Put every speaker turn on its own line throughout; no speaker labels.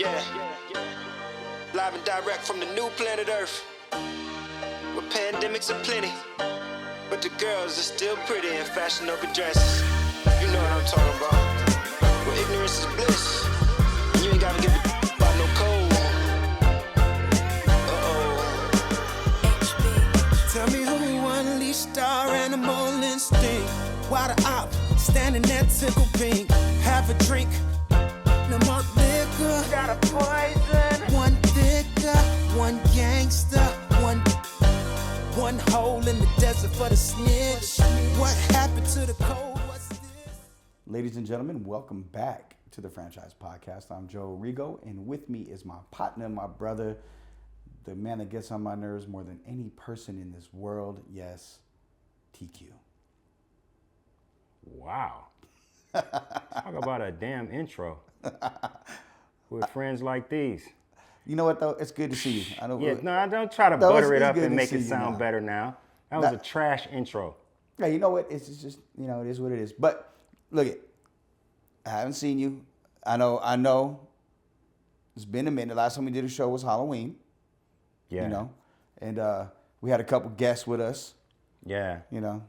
Yeah. Live and direct from the new planet Earth, where pandemics are plenty, but the girls are still pretty in fashionable dresses. You know what I'm talking about. Where ignorance is bliss, and you ain't gotta give a about no code.
Tell me who unleashed our animal instinct. Why the op standing there tickle pink? Have a drink, no more liquor. Got a poison. One thicker, one gangster, one hole in the desert for the snitch. What happened to the cold? What's this?
Ladies and gentlemen, welcome back to the Franchise Podcast. I'm Joe Rigo, and with me is my partner, my brother, the man that gets on my nerves more than any person in this world. Yes, TQ.
Wow. Talk about a damn intro. With friends like these.
You know what, though? It's good to see you. I know.
Yeah, no, I don't try to butter it up and make it sound better now. That was a trash intro.
Yeah, you know what? It's just, you know, it is what it is. But look it, I haven't seen you. I know. It's been a minute. The last time we did a show was Halloween.
Yeah.
You know, and we had a couple guests with us.
Yeah.
You know,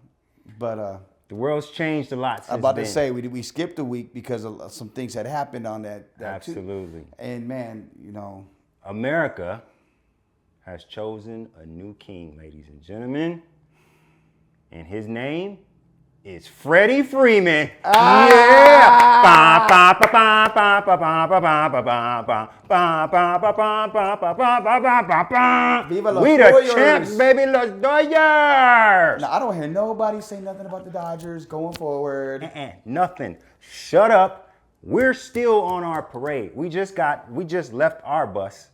but
the world's changed a lot since
I'm about
then.
to say we skipped a week because of some things that happened on that
Absolutely.
Too. And man, you know,
America has chosen a new king, ladies and gentlemen, and his name is Freddie Freeman.
Viva los
We the
Dodgers.
champs, baby, los Dodgers.
Now I don't hear nobody say nothing about the Dodgers going forward.
Nothing. Shut up. We're still on our parade. We just left our bus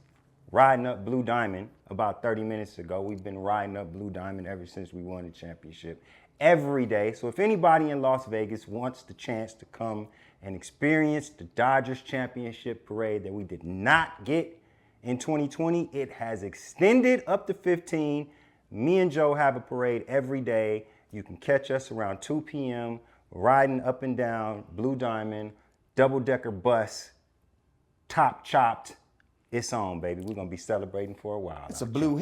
riding up Blue Diamond about 30 minutes ago. We've been riding up Blue Diamond ever since we won the championship every day. So if anybody in Las Vegas wants the chance to come and experience the Dodgers championship parade that we did not get in 2020, it has extended up to 15. Me and Joe have a parade every day. You can catch us around 2 p.m. riding up and down Blue Diamond, double-decker bus, top chopped. It's on, baby. We're gonna be celebrating for a while.
It's blue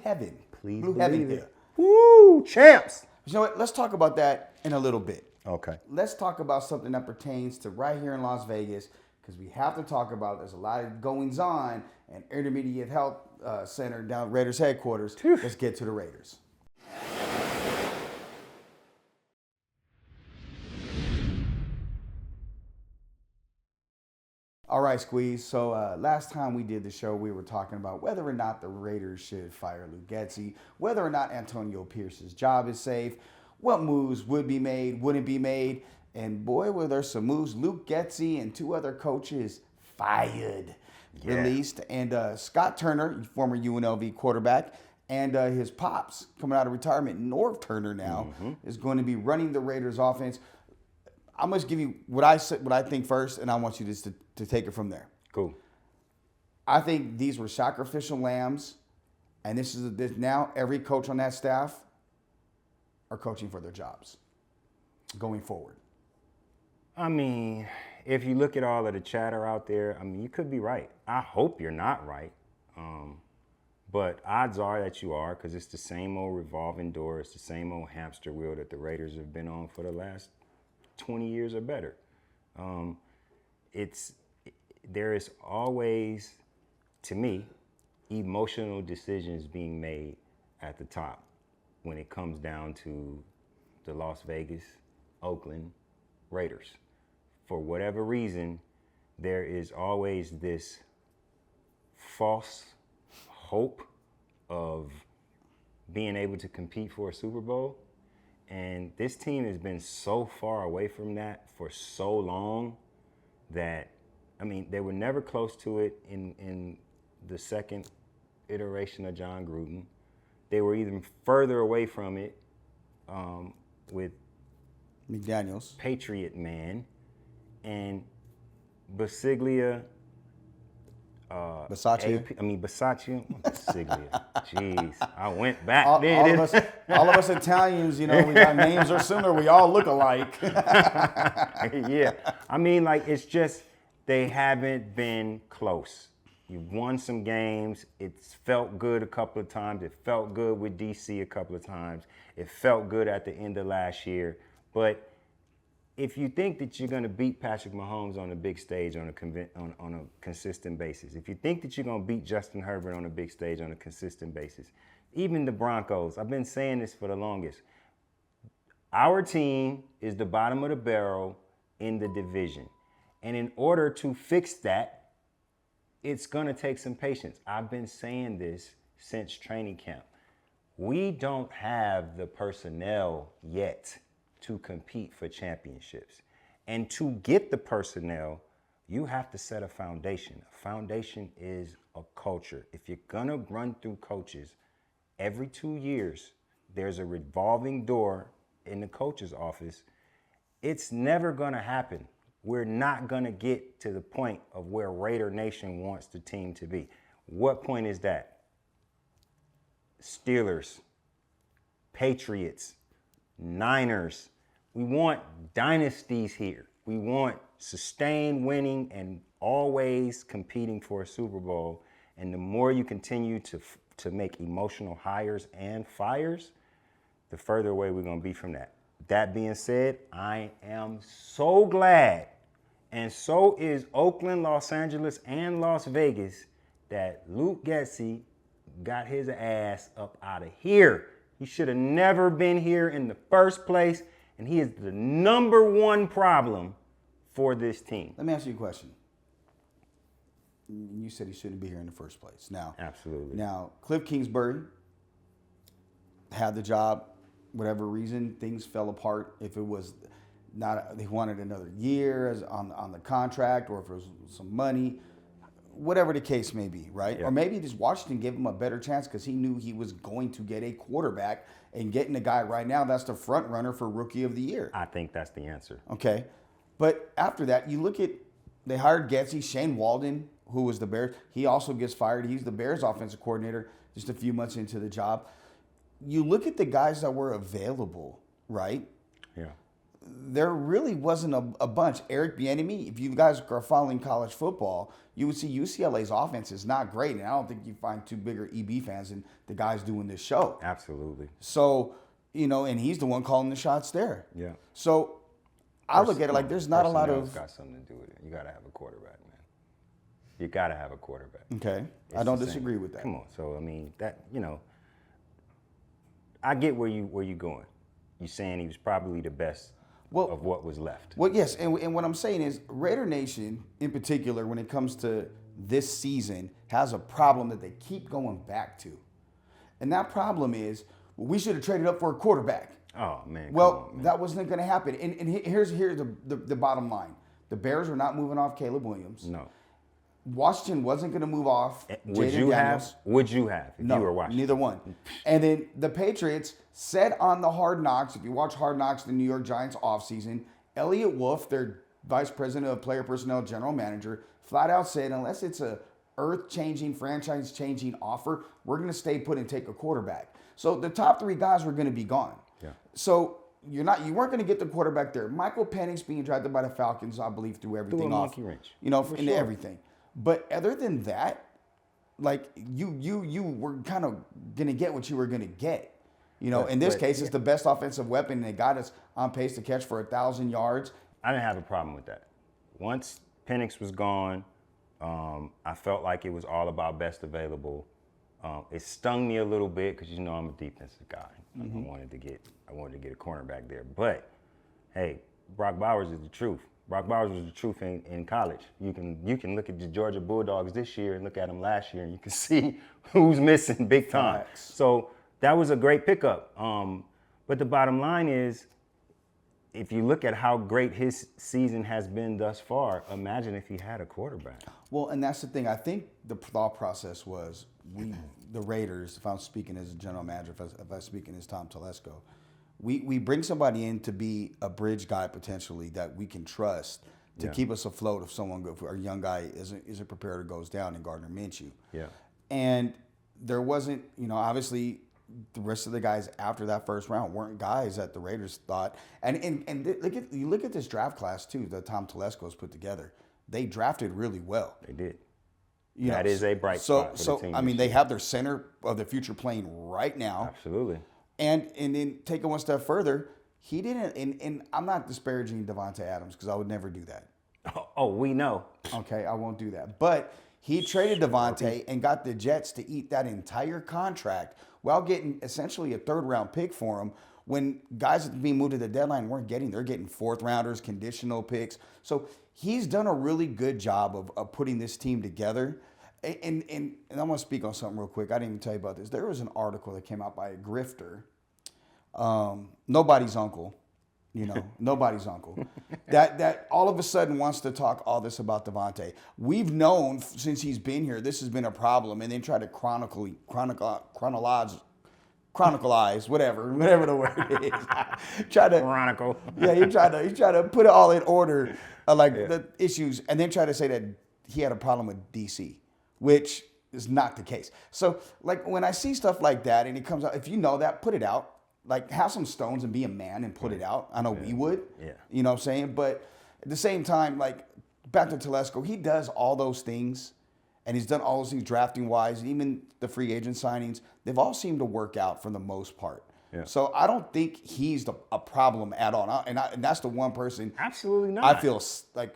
heaven.
Please
blue
believe
heaven
it.
here.
Woo, champs.
You know what? Let's talk about that in a little bit.
Okay.
Let's talk about something that pertains to right here in Las Vegas, because we have to talk about. There's a lot of goings on and Intermediate Health Center down at Raiders headquarters. Let's get to the Raiders. All right, Squeeze. So last time we did the show, we were talking about whether or not the Raiders should fire Luke Getsy, whether or not Antonio Pierce's job is safe, what moves would be made, wouldn't be made. And boy, were there some moves. Luke Getsy and two other coaches fired, released. And Scott Turner, former UNLV quarterback, and his pops coming out of retirement, Norv Turner now, is going to be running the Raiders offense. I'm going to give you what I think first, and I want you just to take it from there.
Cool.
I think these were sacrificial lambs, and this now every coach on that staff are coaching for their jobs going forward.
I mean, if you look at all of the chatter out there, I mean, you could be right. I hope you're not right. But odds are that you are, because it's the same old revolving door. It's the same old hamster wheel that the Raiders have been on for the last 20 years or better. There is always, to me, emotional decisions being made at the top when it comes down to the Las Vegas, Oakland Raiders. For whatever reason, there is always this false hope of being able to compete for a Super Bowl. And this team has been so far away from that for so long that, I mean, they were never close to it in the second iteration of John Gruden. They were even further away from it with
McDaniels,
Patriot Man, and Bisaccia.
Bisaccia.
Bisaccia. Jeez, I went back.
All of us Italians, you know, we got names are similar. We all look alike.
Yeah, I mean, like, it's just they haven't been close. You've won some games. It's felt good a couple of times. It felt good with DC a couple of times. It felt good at the end of last year. But if you think that you're going to beat Patrick Mahomes on a big stage on a consistent basis, if you think that you're going to beat Justin Herbert on a big stage on a consistent basis, even the Broncos, I've been saying this for the longest, our team is the bottom of the barrel in the division. And in order to fix that, it's going to take some patience. I've been saying this since training camp. We don't have the personnel yet to compete for championships. And to get the personnel, you have to set a foundation. A foundation is a culture. If you're going to run through coaches, every 2 years, there's a revolving door in the coach's office. It's never going to happen. We're not going to get to the point of where Raider Nation wants the team to be. What point is that? Steelers, Patriots, Niners. We want dynasties here. We want sustained winning and always competing for a Super Bowl. And the more you continue to make emotional hires and fires, the further away we're going to be from that. That being said, I am so glad, and so is Oakland, Los Angeles, and Las Vegas, that Luke Getsy got his ass up out of here. He should have never been here in the first place, and he is the #1 problem for this team.
Let me ask you a question. You said he shouldn't be here in the first place. Now,
Absolutely.
Now, Cliff Kingsbury had the job. Whatever reason, things fell apart. If it was not, they wanted another year on the contract, or if it was some money, whatever the case may be, right?
Yeah.
Or maybe just Washington gave him a better chance because he knew he was going to get a quarterback, and getting a guy right now that's the front runner for Rookie of the Year.
I think that's the answer.
Okay. But after that, you look at, they hired Getsy, Shane Walden, who was the Bears. He also gets fired. He's the Bears offensive coordinator just a few months into the job. You look at the guys that were available, right?
Yeah.
There really wasn't a bunch. Eric Bieniemy, if you guys are following college football, you would see UCLA's offense is not great. And I don't think you find two bigger EB fans than the guys doing this show.
Absolutely.
So, and he's the one calling the shots there.
Yeah.
So I look at it like there's not a lot
Personnel's
of.
got something to do with it. You got to have a quarterback, man. You got to have a quarterback.
Okay. I
It's
don't
the same.
disagree with that.
Come on. So I mean that I get where you going. You're saying he was probably the best of what was left.
Well, yes, and what I'm saying is Raider Nation, in particular, when it comes to this season, has a problem that they keep going back to. And that problem is, well, we should have traded up for a quarterback.
Oh, man.
Well,
come on, man.
that wasn't going to happen. And here's the bottom line. The Bears are not moving off Caleb Williams.
No.
Washington wasn't going to move off
Would
Jaden
you
Daniels.
have? Would you have if
No,
you were watching?
neither one. And then the Patriots said on the Hard Knocks, if you watch Hard Knocks, the New York Giants offseason, Elliott Wolf, their vice president of player personnel, general manager, flat out said, unless it's a earth-changing, franchise-changing offer, we're going to stay put and take a quarterback. So the top 3 guys were going to be gone.
Yeah.
So you weren't going to get the quarterback there. Michael Penix being drafted by the Falcons, I believe, threw everything off.
monkey wrench.
Into
sure.
everything. But other than that, like you were kind of gonna get what you were gonna get. In this case, it's the best offensive weapon, and they got us on pace to catch for 1,000 yards.
I didn't have a problem with that. Once Penix was gone, I felt like it was all about best available. It stung me a little bit because I'm a defensive guy.
Mm-hmm.
I wanted to get a cornerback there. But hey, Brock Bowers is the truth. Brock Bowers was the truth in college. You can look at the Georgia Bulldogs this year and look at them last year, and you can see who's missing big time.
Facts.
So that was a great pickup. But the bottom line is, if you look at how great his season has been thus far, imagine if he had a quarterback.
Well, and that's the thing. I think the thought process was the Raiders, if I'm speaking as a general manager, if I'm speaking as Tom Telesco, we bring somebody in to be a bridge guy potentially that we can trust to keep us afloat if our young guy isn't prepared or goes down, in Gardner Minshew.
Yeah.
And there wasn't, obviously the rest of the guys after that first round weren't guys that the Raiders thought. And you look at this draft class too that Tom Telesco's put together. they drafted really well.
They did.
That
is a bright spot for the team
I mean,
this
they
year.
have their center of the future playing right now.
Absolutely.
And then take it one step further, he didn't, and I'm not disparaging Devontae Adams because I would never do that.
Oh, we know.
Okay, I won't do that. But he traded Devontae and got the Jets to eat that entire contract while getting essentially a third-round pick for him when guys being moved to the deadline weren't getting. They're getting fourth-rounders, conditional picks. So he's done a really good job of putting this team together. And I'm going to speak on something real quick. I didn't even tell you about this. There was an article that came out by a grifter, nobody's uncle. Nobody's uncle. That all of a sudden wants to talk all this about Devontae. We've known since he's been here, this has been a problem, and then try to chronicleize, whatever the word is. Try to
Chronicle.
Yeah, he tried to put it all in order, the issues, and then try to say that he had a problem with DC, which is not the case. So, like, when I see stuff like that and it comes out, if you know that, put it out. Like, have some stones and be a man and put it out. I know we would.
Yeah.
You know what I'm saying? But at the same time, like, back to Telesco, he does all those things, and he's done all those things drafting-wise, and even the free agent signings. They've all seemed to work out for the most part.
Yeah.
So I don't think he's a problem at all. And that's the one person.
Absolutely not.
I feel like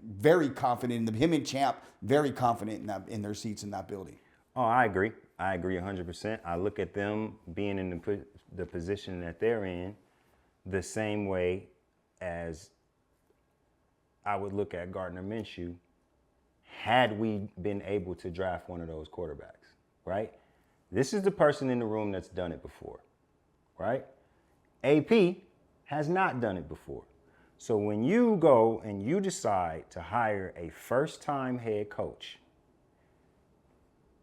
very confident in him and Champ, very confident in their seats in that building.
Oh, I agree. I agree 100%. I look at them being in the position that they're in the same way as I would look at Gardner Minshew had we been able to draft one of those quarterbacks, right? This is the person in the room that's done it before, right? AP has not done it before. So when you go and you decide to hire a first-time head coach,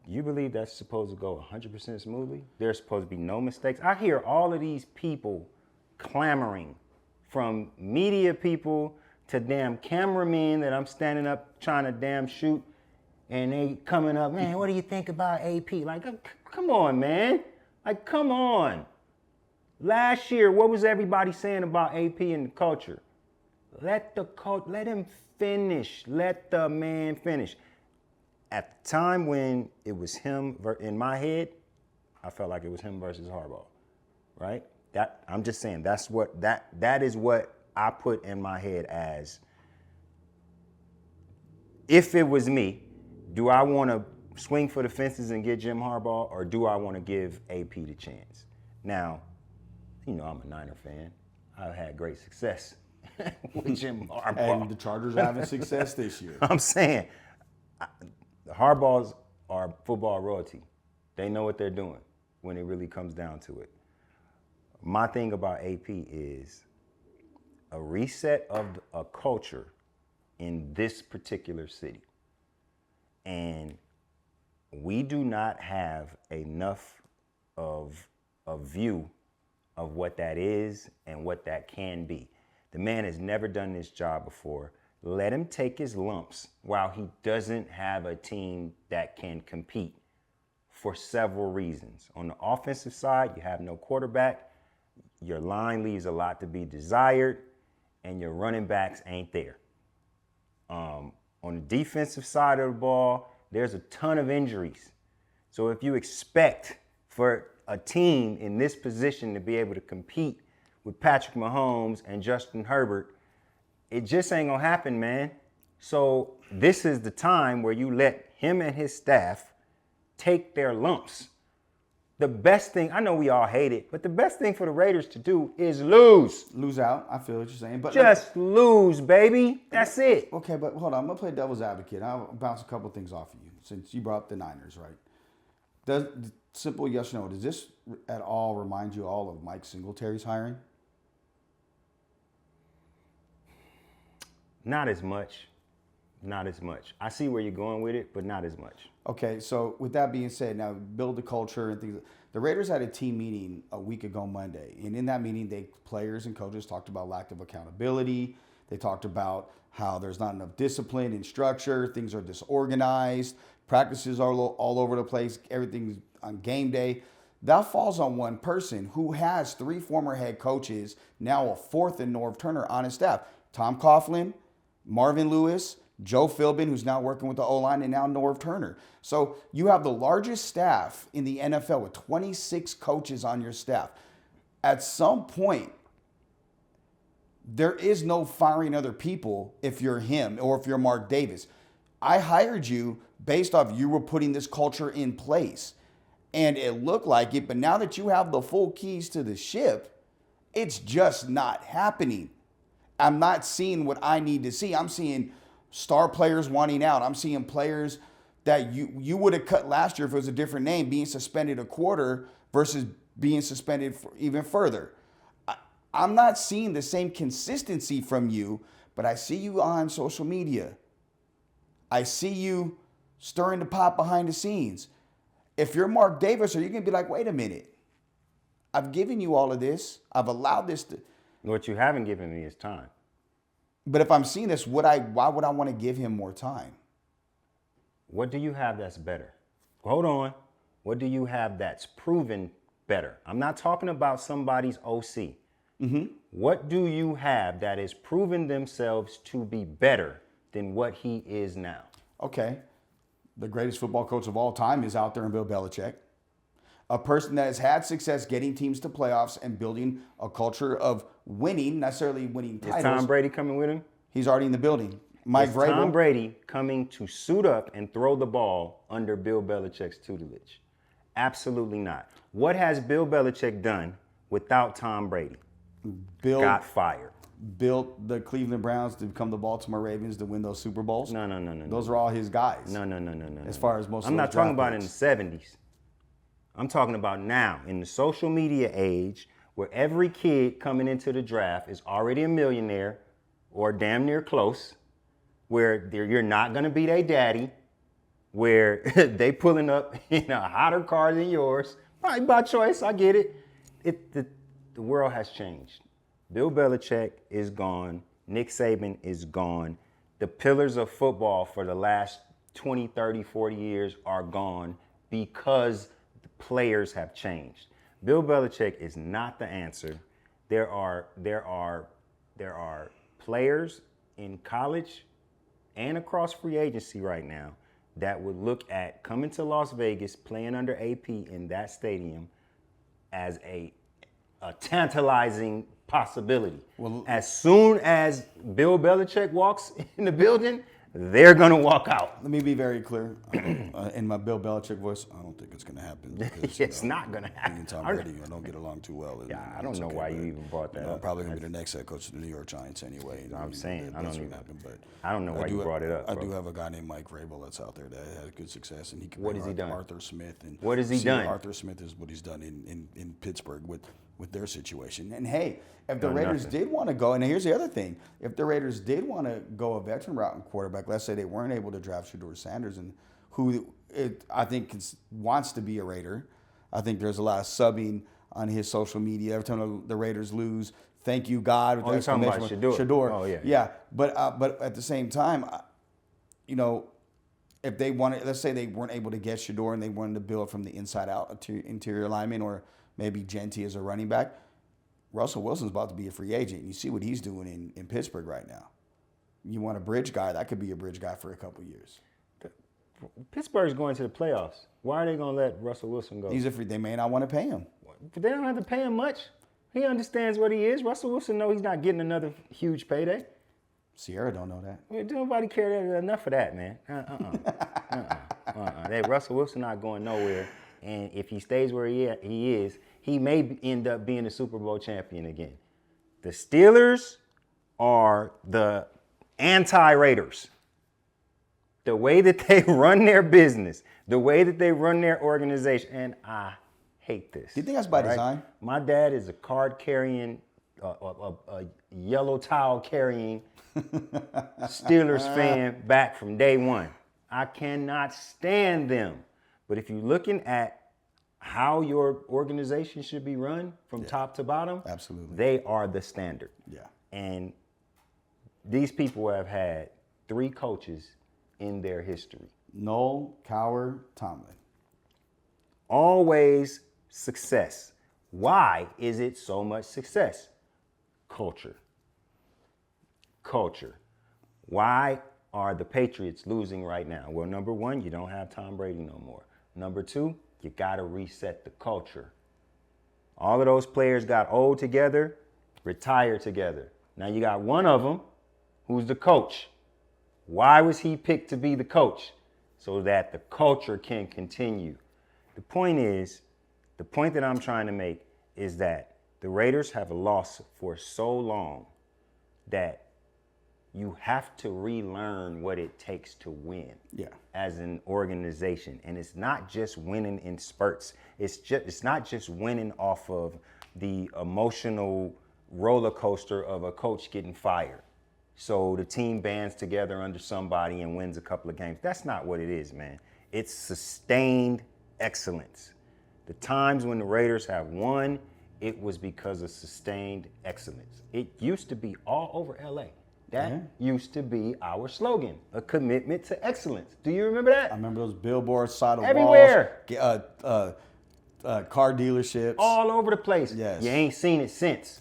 you believe that's supposed to go 100% smoothly? There's supposed to be no mistakes? I hear all of these people clamoring, from media people to damn cameramen that I'm standing up trying to damn shoot, and they coming up, man, what do you think about AP? Like, come on, man. Like, come on. Last year, what was everybody saying about AP and the culture? Let him finish. Let the man finish. At the time when it was him, in my head, I felt like it was him versus Harbaugh, right? I'm just saying that is what I put in my head as, if it was me, do I want to swing for the fences and get Jim Harbaugh, or do I want to give AP the chance? Now, I'm a Niner fan. I've had great success with Jim Harbaugh.
And the Chargers are having success this year.
I'm saying, the Harbaughs are football royalty. They know what they're doing when it really comes down to it. My thing about AP is a reset of a culture in this particular city. And we do not have enough of a view of what that is and what that can be. The man has never done this job before. Let him take his lumps while he doesn't have a team that can compete for several reasons. On the offensive side, you have no quarterback. Your line leaves a lot to be desired, and your running backs ain't there. On the defensive side of the ball, there's a ton of injuries. So if you expect for a team in this position to be able to compete with Patrick Mahomes and Justin Herbert, it just ain't gonna happen, man. So this is the time where you let him and his staff take their lumps. The best thing, I know we all hate it, but the best thing for the Raiders to do is lose.
Lose out. I feel what you're saying. But
just lose, baby. That's it.
Okay, but hold on. I'm going to play devil's advocate. I'll bounce a couple things off of you since you brought up the Niners, right? Simple yes or no, does this at all remind you all of Mike Singletary's hiring?
Not as much. Not as much. I see where you're going with it, but not as much.
Okay, so with that being said, now build the culture and things. The Raiders had a team meeting a week ago Monday, and in that meeting, players and coaches talked about lack of accountability. They talked about how there's not enough discipline and structure. Things are disorganized. Practices are all over the place. Everything's on game day. That falls on one person who has 3 former head coaches, now a 4th in Norv Turner on his staff. Tom Coughlin, Marvin Lewis, Joe Philbin, who's now working with the O-line, and now Norv Turner. So you have the largest staff in the NFL with 26 coaches on your staff. At some point, there is no firing other people if you're him or if you're Mark Davis. I hired you based off you were putting this culture in place. And it looked like it, but now that you have the full keys to the ship, it's just not happening. I'm not seeing what I need to see. I'm seeing star players wanting out. I'm seeing players that you would have cut last year if it was a different name, being suspended a quarter versus being suspended for even further. I'm not seeing the same consistency from you, but I see you on social media. I see you stirring the pot behind the scenes. If you're Mark Davis, are you going to be like, wait a minute, I've given you all of this. I've allowed this to.
What you haven't given me is time.
But if I'm seeing this, why would I want to give him more time?
What do you have that's better? Hold on. What do you have that's proven better? I'm not talking about somebody's OC. Mm-hmm. What do you have that has proven themselves to be better than what he is now?
Okay. The greatest football coach of all time is out there in Bill Belichick. A person that has had success getting teams to playoffs and building a culture of winning, necessarily winning titles.
Is Tom Brady coming with him?
He's already in the building. Mike
Is
Vrabel.
Tom Brady coming to suit up and throw the ball under Bill Belichick's tutelage? Absolutely not. What has Bill Belichick done without Tom Brady? Got fired.
Built the Cleveland Browns to become the Baltimore Ravens to win those Super Bowls.
No.
Those are all his guys.
No.
As far as most of
I'm
those
not talking
draft
about in the
picks.
70s. I'm talking about now, in the social media age, where every kid coming into the draft is already a millionaire or damn near close, where you're not going to be their daddy, where they pulling up in a hotter car than yours. Right, by choice, I get it. The world has changed. Bill Belichick is gone. Nick Saban is gone. The pillars of football for the last 20, 30, 40 years are gone because the players have changed. Bill Belichick is not the answer. There are players in college and across free agency right now that would look at coming to Las Vegas, playing under AP in that stadium as a tantalizing possibility.
Well,
as soon as Bill Belichick walks in the building, they're going to walk out.
Let me be very clear. In my Bill Belichick voice, I don't think it's going to happen. Because,
It's not going to
me
happen.
and Tom Brady, I don't get along too well.
Yeah, I don't know why you even brought that
I'm
up.
probably going to be the next head coach of the New York Giants anyway.
I'm saying,
that's what happened. But
I don't know why you brought it up,
I
bro.
do have a guy named Mike Vrabel that's out there that has good success, and he can
What
bring
has he done?
Arthur Smith. And
What has he
see
done?
Arthur Smith is what he's done in Pittsburgh with their situation. And hey, if the
Done
Raiders
nothing.
did want to go, and here's the other thing, if the Raiders did want to go a veteran route in quarterback, let's say they weren't able to draft Shedeur Sanders, and I think wants to be a Raider. I think there's a lot of subbing on his social media every time the Raiders lose. Thank you, God. With
Oh, you're talking about
exclamation
Shedeur.
mark.
Oh, yeah.
Yeah, but at the same time, if they wanted, let's say they weren't able to get Shedeur and they wanted to build from the inside out to interior lineman, or maybe Genty as a running back, Russell Wilson's about to be a free agent. You see what he's doing in Pittsburgh right now. You want a bridge guy, that could be a bridge guy for a couple years.
Pittsburgh's going to the playoffs. Why are they going to let Russell Wilson go?
They may not want to pay him.
They don't have to pay him much. He understands what he is. Russell Wilson knows he's not getting another huge payday.
Sierra don't know that.
Nobody cared enough of that, man. Russell Wilson not going nowhere. And if he stays where he is, he may end up being a Super Bowl champion again. The Steelers are the anti-Raiders. The way that they run their business, the way that they run their organization, and I hate this.
Do you think that's by design?
My dad is a card-carrying, a yellow towel-carrying Steelers fan back from day one. I cannot stand them. But if you're looking at how your organization should be run from top to bottom,
Absolutely.
they are the standard.
Yeah.
And these people have had 3 coaches in their history.
Noel, Cowher, Tomlin.
Always success. Why is it so much success? Culture. Why are the Patriots losing right now? Well, number one, you don't have Tom Brady no more. Number two, you got to reset the culture. All of those players got old together, retired together. Now you got one of them who's the coach. Why was he picked to be the coach? So that the culture can continue. The point that I'm trying to make is that the Raiders have lost for so long that you have to relearn what it takes to win as an organization. And it's not just winning in spurts. It's not just winning off of the emotional roller coaster of a coach getting fired. So the team bands together under somebody and wins a couple of games. That's not what it is, man. It's sustained excellence. The times when the Raiders have won, it was because of sustained excellence. It used to be all over LA. That used to be our slogan, a commitment to excellence. Do you remember that?
I remember those billboards, side of
everywhere.
Walls, car dealerships.
All over the place.
Yes.
You ain't seen it since.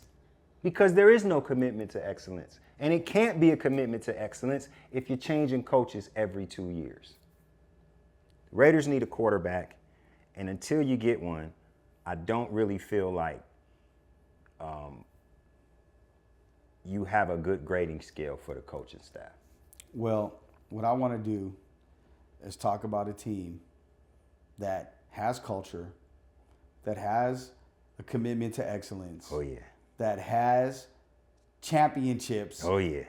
Because there is no commitment to excellence. And it can't be a commitment to excellence if you're changing coaches every 2 years. Raiders need a quarterback, and until you get one, I don't really feel like you have a good grading scale for the coaching staff.
Well, what I want to do is talk about a team that has culture, that has a commitment to excellence.
Oh, yeah.
That has championships.
Oh, yeah.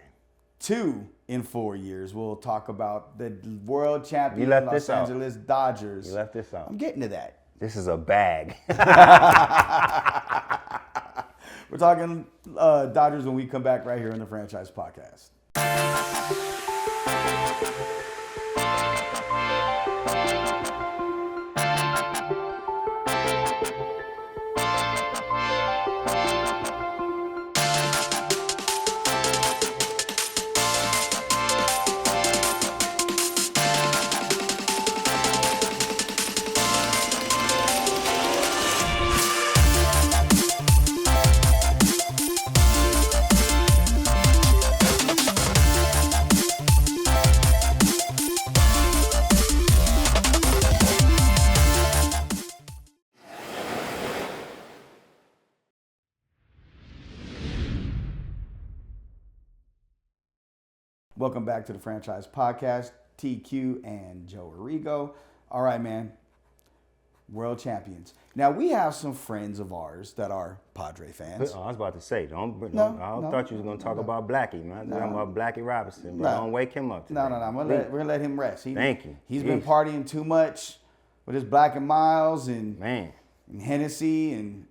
2 in 4 years. We'll talk about the world champion
Los
Angeles Dodgers.
You left this out.
I'm getting to that.
This is a bag.
We're talking Dodgers when we come back right here on the Franchise Podcast. Welcome back to the Franchise Podcast. TQ and Joe Arrigo. All right, man. World champions. Now, we have some friends of ours that are Padre fans.
I was about to say, I thought you was going to talk about Blackie, man. Talking about Blackie Robinson, but don't wake him up today.
No. We're going to let him rest.
Thank you.
He's been partying too much with his Black and Miles and Hennessy and,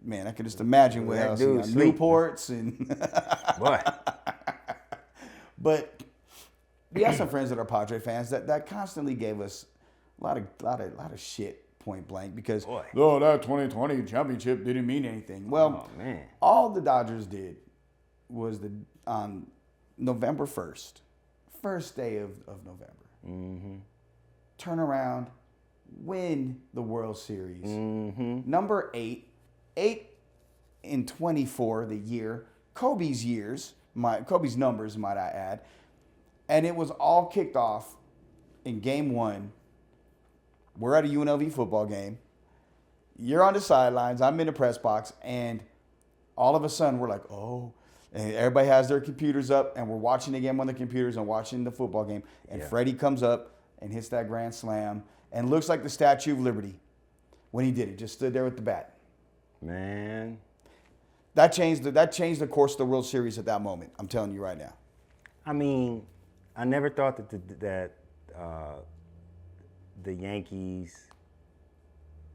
man, I can just imagine what else. Newports and...
Boy.
But we have some friends that are Padre fans that constantly gave us a lot of shit, point blank, because that 2020 championship didn't mean anything. Well, all the Dodgers did was on November 1st, first day of November, turn around, win the World Series. Number 8 in 24 the year, Kobe's numbers, might I add. And it was all kicked off in game 1. We're at a UNLV football game. You're on the sidelines. I'm in the press box. And all of a sudden, we're like, oh. And everybody has their computers up. And we're watching the game on the computers and watching the football game. And Freddie comes up and hits that grand slam. And looks like the Statue of Liberty when he did it. Just stood there with the bat.
Man.
That changed the course of the World Series at that moment. I'm telling you right now.
I mean, I never thought that the Yankees.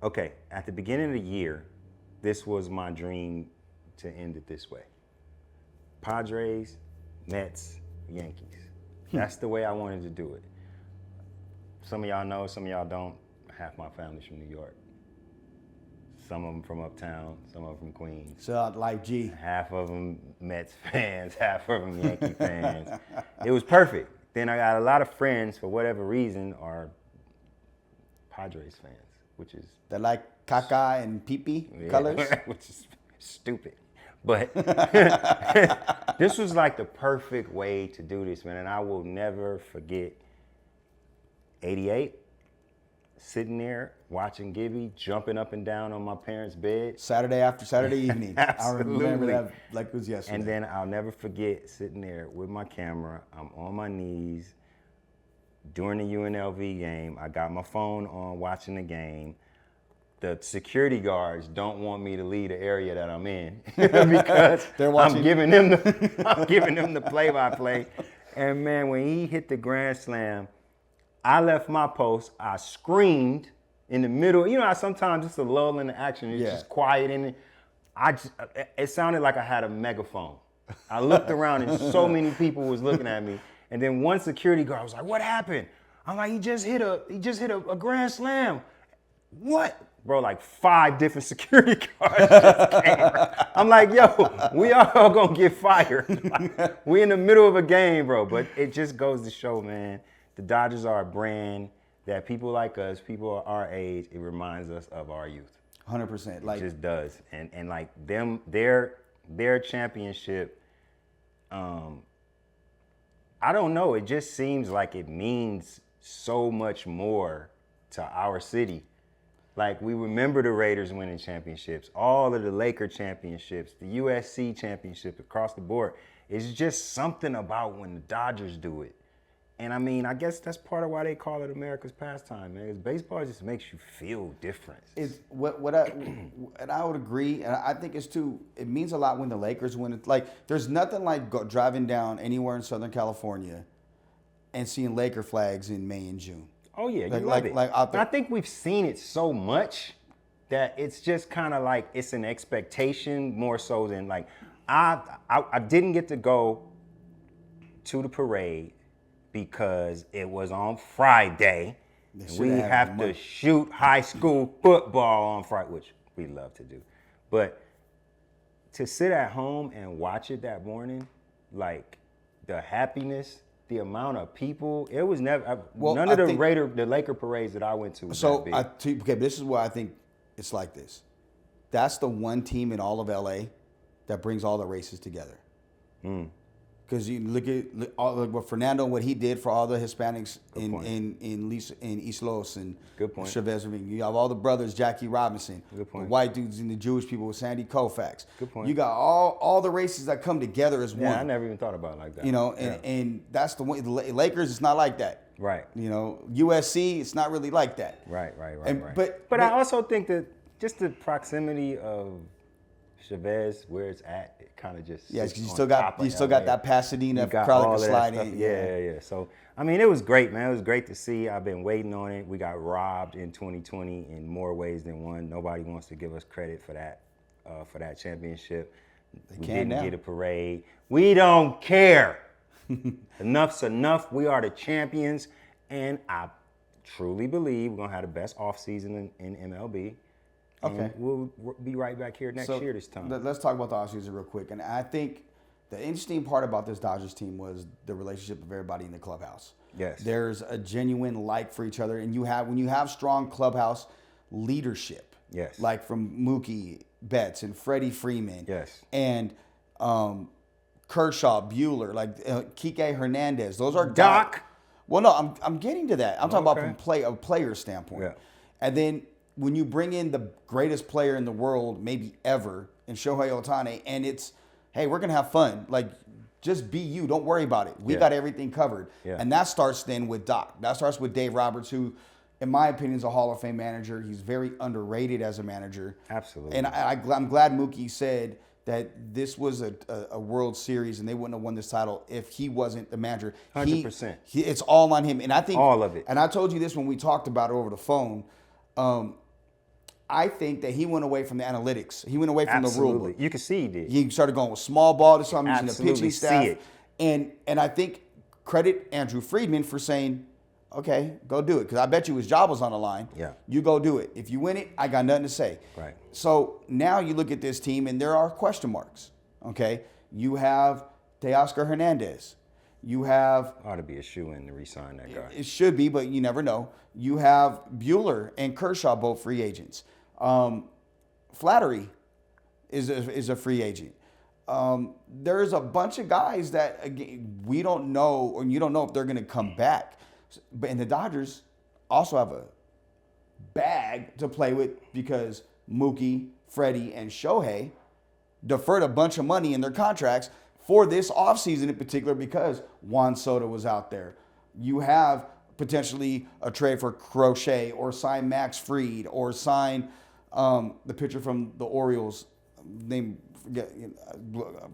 Okay, at the beginning of the year, this was my dream to end it this way. Padres, Mets, Yankees. That's the way I wanted to do it. Some of y'all know, some of y'all don't. Half my family's from New York. Some of them from uptown, some of them from Queens.
So like G.
Half of them Mets fans, half of them Yankee fans. It was perfect. Then I got a lot of friends, for whatever reason, are Padres fans, which is...
They like caca and pee-pee colors?
Which is stupid. But this was like the perfect way to do this, man. And I will never forget 88, sitting there watching Gibby, jumping up and down on my parents' bed.
Saturday after Saturday evening.
Absolutely.
I remember that like it was yesterday.
And then I'll never forget sitting there with my camera. I'm on my knees during the UNLV game. I got my phone on watching the game. The security guards don't want me to leave the area that I'm in because
They're watching.
I'm giving them the play-by-play. And man, when he hit the grand slam, I left my post. I screamed in the middle. You know how sometimes it's a lull in the action. It's just quiet in it. It sounded like I had a megaphone. I looked around and so many people was looking at me. And then one security guard was like, "What happened?" I'm like, he just hit a grand slam. What? Bro, like 5 different security guards just came. I'm like, yo, we all gonna get fired. Like, we in the middle of a game, bro. But it just goes to show, man, the Dodgers are a brand that people like us, people our age, it reminds us of our youth.
100%. Like,
it just does. And like them, their championship, I don't know, it just seems like it means so much more to our city. Like, we remember the Raiders winning championships, all of the Laker championships, the USC championship across the board. It's just something about when the Dodgers do it. And I mean, I guess that's part of why they call it America's pastime, man. Because baseball just makes you feel different.
It's and I would agree, and I think it's too. It means a lot when the Lakers win. Like, there's nothing like driving down anywhere in Southern California and seeing Laker flags in May and June.
Oh yeah, you love it.
Like out there.
I think we've seen it so much that it's just kind of like it's an expectation more so than like I didn't get to go to the parade because it was on Friday. We have to shoot high school football on Friday, which we love to do. But to sit at home and watch it that morning, like the happiness, the amount of people, it was never, none of the Laker parades that I went to was that big.
Okay, this is why I think it's like this. That's the one team in all of LA that brings all the races together. Because you look at what Fernando, what he did for all the Hispanics in East Los and Chavez Ravine. You have all the brothers, Jackie Robinson, the white dudes and the Jewish people with Sandy Koufax.
Good point.
You got all the races that come together as one.
Yeah, I never even thought about it like that.
You know, and that's the one. The Lakers, it's not like that.
Right.
You know, USC, it's not really like that.
Right.
But
I also think that just the proximity of Chavez, where it's at, it kind of just
because you still got that Pasadena crowd that slide in.
Yeah. So I mean, it was great, man. It was great to see. I've been waiting on it. We got robbed in 2020 in more ways than one. Nobody wants to give us credit for that championship. We didn't get a parade. We don't care. Enough's enough. We are the champions, and I truly believe we're gonna have the best offseason in MLB. Okay. And we'll be right back here next year this time.
Let's talk about the offseason real quick. And I think the interesting part about this Dodgers team was the relationship of everybody in the clubhouse.
Yes.
There's a genuine like for each other. And when you have strong clubhouse leadership.
Yes.
Like from Mookie Betts and Freddie Freeman.
Yes.
And Kershaw, Buehler, like Kike Hernandez. Those are
Doc.
guys. Well, no, I'm getting to that. I'm talking about from a player standpoint.
Yeah.
And then when you bring in the greatest player in the world, maybe ever, in Shohei Ohtani, and it's, hey, we're going to have fun. Like, just be you. Don't worry about it. We got everything covered. Yeah. And that starts then with Doc. That starts with Dave Roberts, who, in my opinion, is a Hall of Fame manager. He's very underrated as a manager.
Absolutely.
And I'm glad Mookie said that this was a World Series and they wouldn't have won this title if he wasn't the manager.
100%.
It's all on him. And I think
all of it.
And I told you this when we talked about it over the phone. I think that he went away from the analytics. He went away from the rule book.
You can see he did.
He started going with small ball to something, using the
Absolutely
pitching staff.
see it.
And I think credit Andrew Friedman for saying, okay, go do it. Because I bet you his job was on the line.
Yeah.
You go do it. If you win it, I got nothing to say.
Right.
So now you look at this team and there are question marks. Okay. You have Teoscar Hernandez. You have...
Ought to be a shoo-in to re-sign that guy.
It should be, but you never know. You have Buehler and Kershaw, both free agents. Flattery is a free agent. there's a bunch of guys that again, we don't know, or you don't know if they're going to come back. And the Dodgers also have a bag to play with because Mookie, Freddie, and Shohei deferred a bunch of money in their contracts for this offseason in particular because Juan Soto was out there. You have potentially a trade for Crochet or sign Max Fried or sign the pitcher from the Orioles.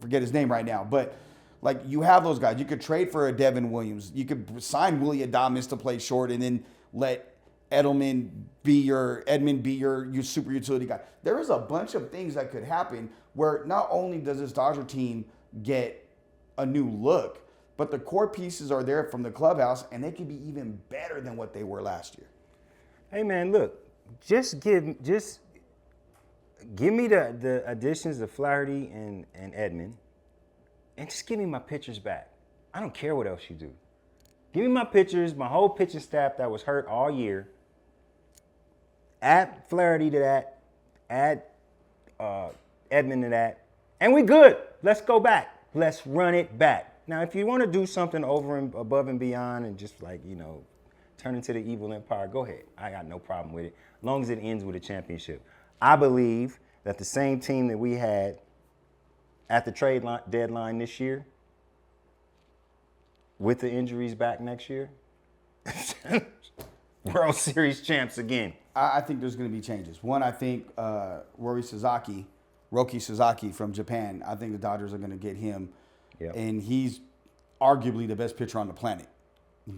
Forget his name right now. But like you have those guys. You could trade for a Devin Williams. You could sign Willie Adames to play short and then let Edman be your super utility guy. There is a bunch of things that could happen where not only does this Dodger team get a new look, but the core pieces are there from the clubhouse, and they can be even better than what they were last year.
Hey man, look, just give me the additions of Flaherty and Edman, and just give me my pitchers back. I don't care what else you do. Give me my pitchers, my whole pitching staff that was hurt all year. Add Flaherty to that. Add Edman to that. And we good. Let's go back. Let's run it back. Now, if you want to do something over and above and beyond and just like, turn into the evil empire, go ahead. I got no problem with it, as long as it ends with a championship. I believe that the same team that we had at the trade deadline this year, with the injuries back next year, World Series champs again.
I think there's going to be changes. One, I think Roki Sasaki from Japan, I think the Dodgers are going to get him. Yep. And he's arguably the best pitcher on the planet.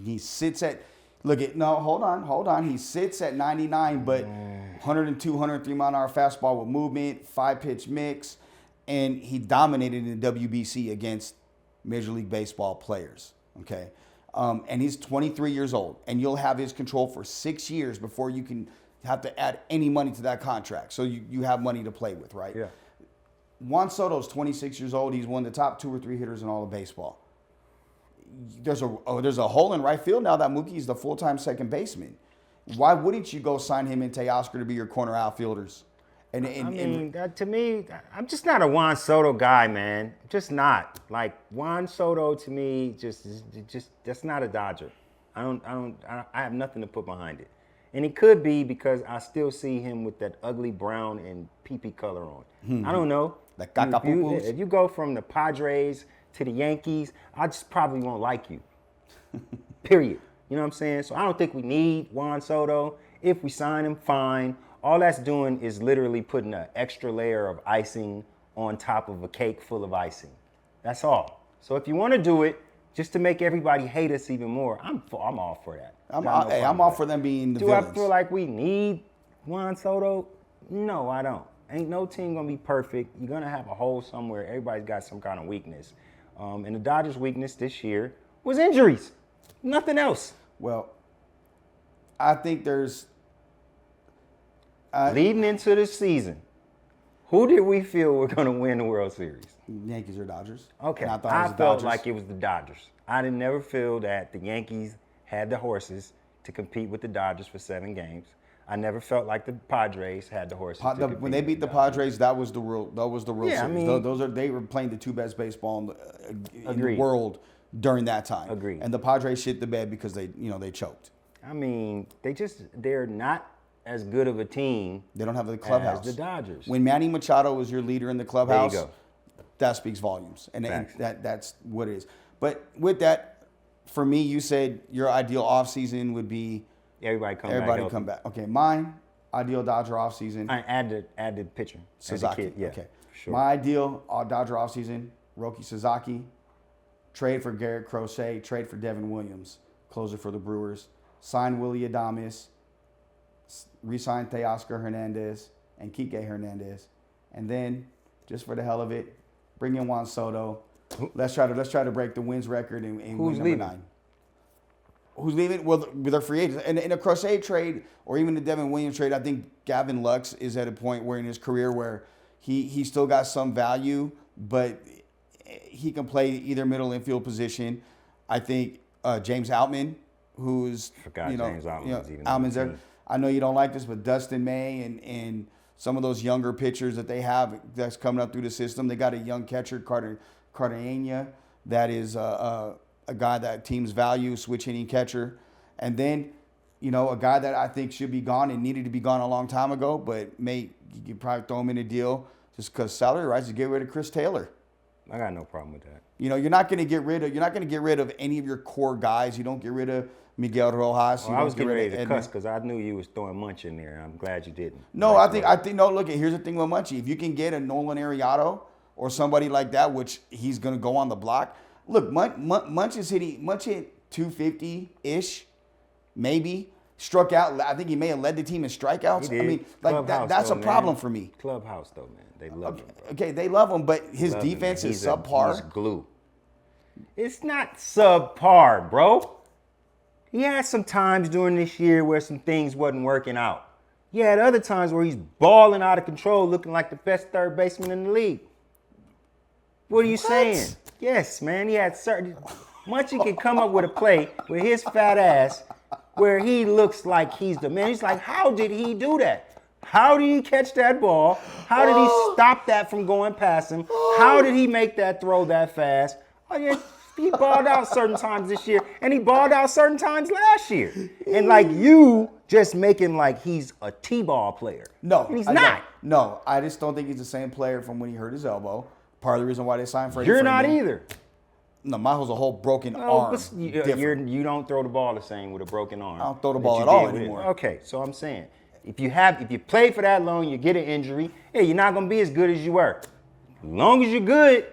He sits at, hold on. He sits at 99, but 102, 103 mile an hour fastball with movement, 5-pitch mix, and he dominated in the WBC against Major League Baseball players. Okay. And he's 23 years old, and you'll have his control for 6 years before you can have to add any money to that contract. So you have money to play with, right?
Yeah.
Juan Soto's 26 years old. He's one of the top 2 or 3 hitters in all of baseball. There's a hole in right field now that Mookie's the full-time second baseman. Why wouldn't you go sign him and Teoscar to be your corner outfielders?
To me, I'm just not a Juan Soto guy, man. Just not. Like Juan Soto to me, just that's not a Dodger. I have nothing to put behind it. And it could be because I still see him with that ugly brown and pee-pee color on. I don't know. If you go from the Padres to the Yankees, I just probably won't like you. Period. You know what I'm saying? So I don't think we need Juan Soto. If we sign him, fine. All that's doing is literally putting an extra layer of icing on top of a cake full of icing. That's all. So if you want to do it, just to make everybody hate us even more, I'm all for that.
I'm all for them being the villains.
Do I feel like we need Juan Soto? No, I don't. Ain't no team going to be perfect. You're going to have a hole somewhere. Everybody's got some kind of weakness. And the Dodgers' weakness this year was injuries. Nothing else.
Well, I think there's...
leading into the season, who did we feel were going to win the World Series?
Yankees or Dodgers.
Okay,
I
felt
Dodgers.
like it was the Dodgers. I didn't never feel that the Yankees had the horses to compete with the Dodgers for 7 games. I never felt like the Padres had the horses.
When they beat the Padres, that was the World Series.
I mean,
they were playing the 2 best baseball in the
Agreed.
world during that time.
Agreed.
And the Padres shit the bed because they choked.
I mean, they're not as good of a team.
They don't have the clubhouse.
As the Dodgers.
When Manny Machado was your leader in the clubhouse,
there you go.
That speaks volumes, and that's what it is. But with that, for me, you said your ideal offseason would be
everybody come
back. Okay, mine ideal Dodger offseason.
I add the pitcher.
Sasaki.
Kid. Yeah,
okay.
Sure.
My ideal Dodger offseason: Roki Sasaki, trade for Garrett Crochet, trade for Devin Williams, closer for the Brewers, sign Willie Adames, re-sign Teoscar Hernandez and Kike Hernandez, and then just for the hell of it, bring in Juan Soto. Let's try to break the wins record and win number 9. Who's leaving? Well, with our free agents. And in a Crochet trade or even the Devin Williams trade, I think Gavin Lux is at a point where in his career where he still got some value, but he can play either middle infield position. I think James Outman, who's
James Outman was even
Outman's there. I know you don't like this, but Dustin May and some of those younger pitchers that they have that's coming up through the system. They got a young catcher, Cartagena, that is a guy that teams value, switch hitting catcher. And then, a guy that I think should be gone and needed to be gone a long time ago, but you could probably throw him in a deal just because salary rises, get rid of Chris Taylor.
I got no problem with that.
You're not going to get rid of any of your core guys. You don't get rid of Miguel Rojas.
Well, I was getting ready to cuss because I knew you was throwing Munch in there. I'm glad you didn't.
No, I think no. Look, here's the thing with Munchie. If you can get a Nolan Arriato or somebody like that, which he's going to go on the block. Look, Munch hit 250-ish, maybe. Struck out. I think he may have led the team in strikeouts.
He did.
I mean, like that's a problem for me.
Clubhouse, though, man. They love him. Bro.
Okay, they love him, but his defense is subpar.
He's glue. It's not subpar, bro. He had some times during this year where some things wasn't working out. He had other times where he's balling out of control, looking like the best third baseman in the league. What are you saying? Yes, man. He had certain. Munchie can come up with a play with his fat ass where he looks like he's the man. He's like, how did he do that? How did he catch that ball? How did he stop that from going past him? How did he make that throw that fast? Oh, yeah, he balled out certain times this year, and he balled out certain times last year. And like you just make him like he's a T-ball player.
No,
and he's not.
No, I just don't think he's the same player from when he hurt his elbow. Part of the reason why they signed Freddie.
You're not either.
No, Michael's a whole broken arm.
You don't throw the ball the same with a broken arm.
I don't throw the ball at all anymore.
Okay, so I'm saying, if you play for that long, you get an injury, hey, you're not going to be as good as you were. As long as you're good,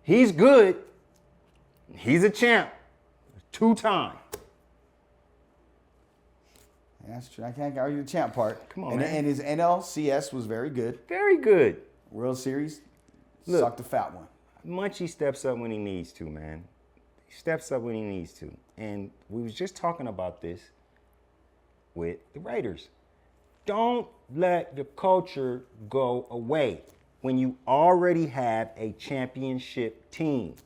he's good. He's a champ. 2-time.
Yeah, that's true. I can't argue the champ part.
Come on, man.
And his NLCS was very good.
Very good.
World Series,
Look,
sucked a fat one.
Munchie steps up when he needs to, man. He steps up when he needs to. And we was just talking about this with the Raiders. Don't let the culture go away when you already have a championship team.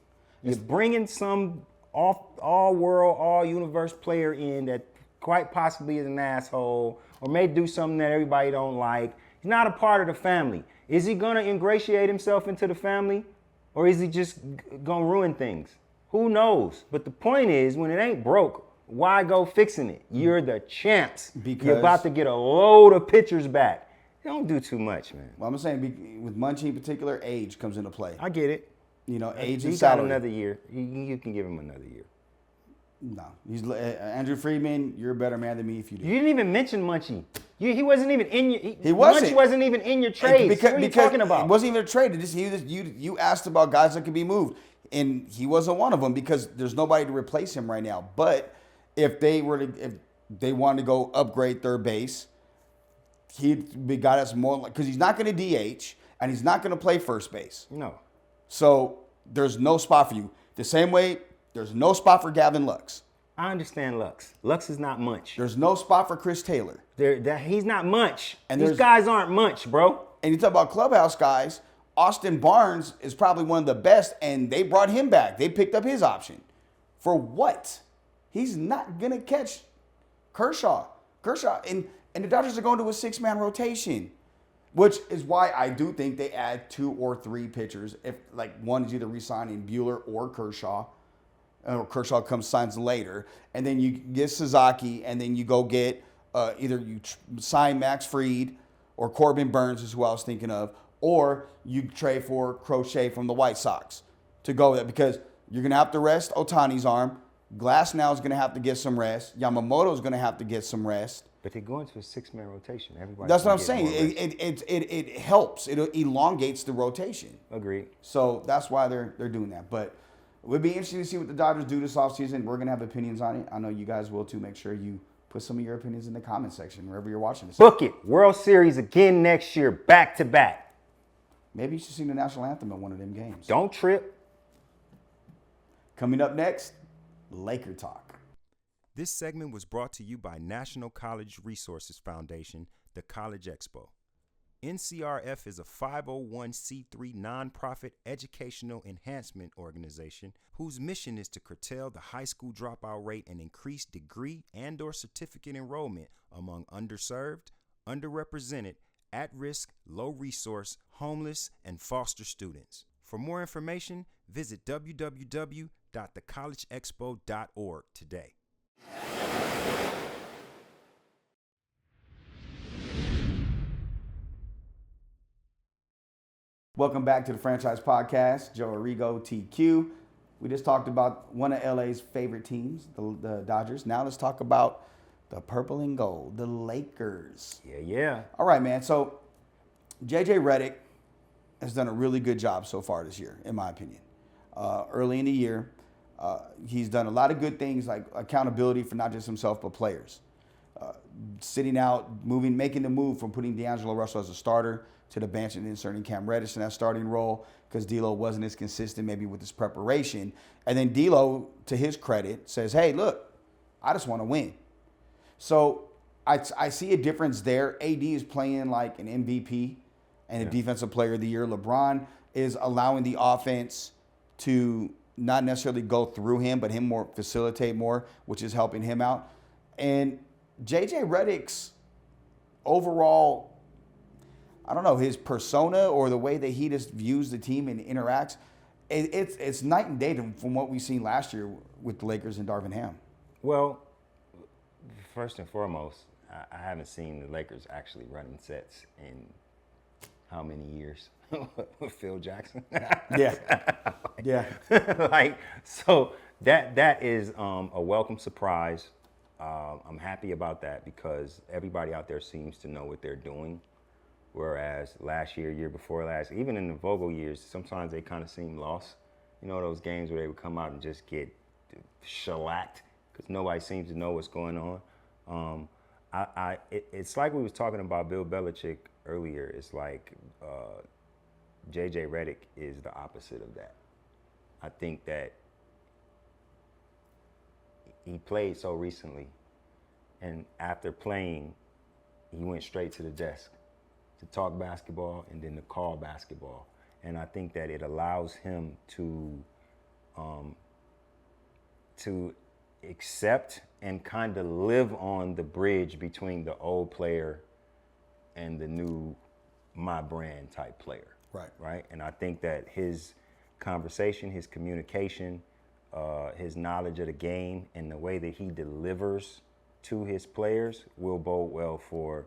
You're bringing some all-world, all-universe player in that quite possibly is an asshole or may do something that everybody don't like. He's not a part of the family. Is he going to ingratiate himself into the family? Or is he just going to ruin things? Who knows? But the point is, when it ain't broke, why go fixing it? You're the champs.
Because
you're about to get a load of pitchers back. Don't do too much, man.
Well, I'm saying with Munchie in particular, age comes into play.
I get it.
Age and
He
salary.
got another year. You can give him another year.
No. He's Andrew Friedman, you're a better man than me if you do.
You didn't even mention Munchie. He wasn't even in your.
He wasn't.
Munchie wasn't even in your trades. What are you talking about?
It wasn't even a trade. You asked about guys that could be moved, and he wasn't one of them because there's nobody to replace him right now. But if they wanted to go upgrade third base, he'd be guy that's more because he's not going to DH and he's not going to play first base.
No.
So there's no spot for you. The same way there's no spot for Gavin Lux.
I understand Lux. Lux is not Munch.
There's no spot for Chris Taylor.
He's not Munch.
And
these guys aren't Munch, bro.
And you talk about clubhouse guys, Austin Barnes is probably one of the best, and they brought him back. They picked up his option. For what? He's not going to catch Kershaw. And the Dodgers are going to a 6-man rotation, which is why I do think they add 2 or 3 pitchers. If one is either re-signing Buehler or Kershaw. Or Kershaw signs later, and then you get Sasaki, and then you go get either you sign Max Fried or Corbin Burns is who I was thinking of, or you trade for Crochet from the White Sox to go there because you're going to have to rest Ohtani's arm. Glass now is going to have to get some rest. Yamamoto is going to have to get some rest.
But they're going to a 6-man rotation.
That's what I'm saying. It helps. It elongates the rotation.
Agreed.
So that's why they're doing that. But it would be interesting to see what the Dodgers do this offseason. We're going to have opinions on it. I know you guys will too. Make sure you put some of your opinions in the comment section wherever you're watching this.
Book it. World Series again next year, back to back.
Maybe you should sing the national anthem at one of them games.
Don't trip.
Coming up next, Laker Talk.
This segment was brought to you by National College Resources Foundation, the College Expo. NCRF is a 501c3 nonprofit educational enhancement organization whose mission is to curtail the high school dropout rate and increase degree and/or certificate enrollment among underserved, underrepresented, at-risk, low-resource, homeless, and foster students. For more information, visit www.thecollegeexpo.org today.
Welcome back to the Franchise Podcast. Joe Arrigo, TQ. We just talked about one of LA's favorite teams, the Dodgers. Now let's talk about the purple and gold, the Lakers.
Yeah.
All right, man. So JJ Redick has done a really good job so far this year, in my opinion. Early in the year, he's done a lot of good things like accountability for not just himself, but players. Sitting out, making the move from putting D'Angelo Russell as a starter to the bench and inserting Cam Reddish in that starting role because D'Lo wasn't as consistent maybe with his preparation. And then D'Lo, to his credit, says, hey, look, I just want to win. So I see a difference there. AD is playing like an MVP and a defensive player of the year. LeBron is allowing the offense to not necessarily go through him, but him more facilitate more, which is helping him out. And JJ Redick's overall, I don't know, his persona or the way that he just views the team and interacts, it's night and day from what we've seen last year with the Lakers and Darvin Ham.
Well, first and foremost, I haven't seen the Lakers actually running sets in how many years with Phil Jackson?
Yeah.
So that is a welcome surprise. I'm happy about that because everybody out there seems to know what they're doing. Whereas last year before last, even in the Vogel years, sometimes they kind of seem lost. You know, those games where they would come out and just get shellacked because nobody seems to know what's going on. It's like we was talking about Bill Belichick earlier. It's like JJ Redick is the opposite of that. I think that he played so recently, and after playing, he went straight to the desk to talk basketball and then to call basketball. And I think that it allows him to accept and kind of live on the bridge between the old player and the new my brand type player. Right. And I think that his conversation, his communication, his knowledge of the game, and the way that he delivers to his players will bode well for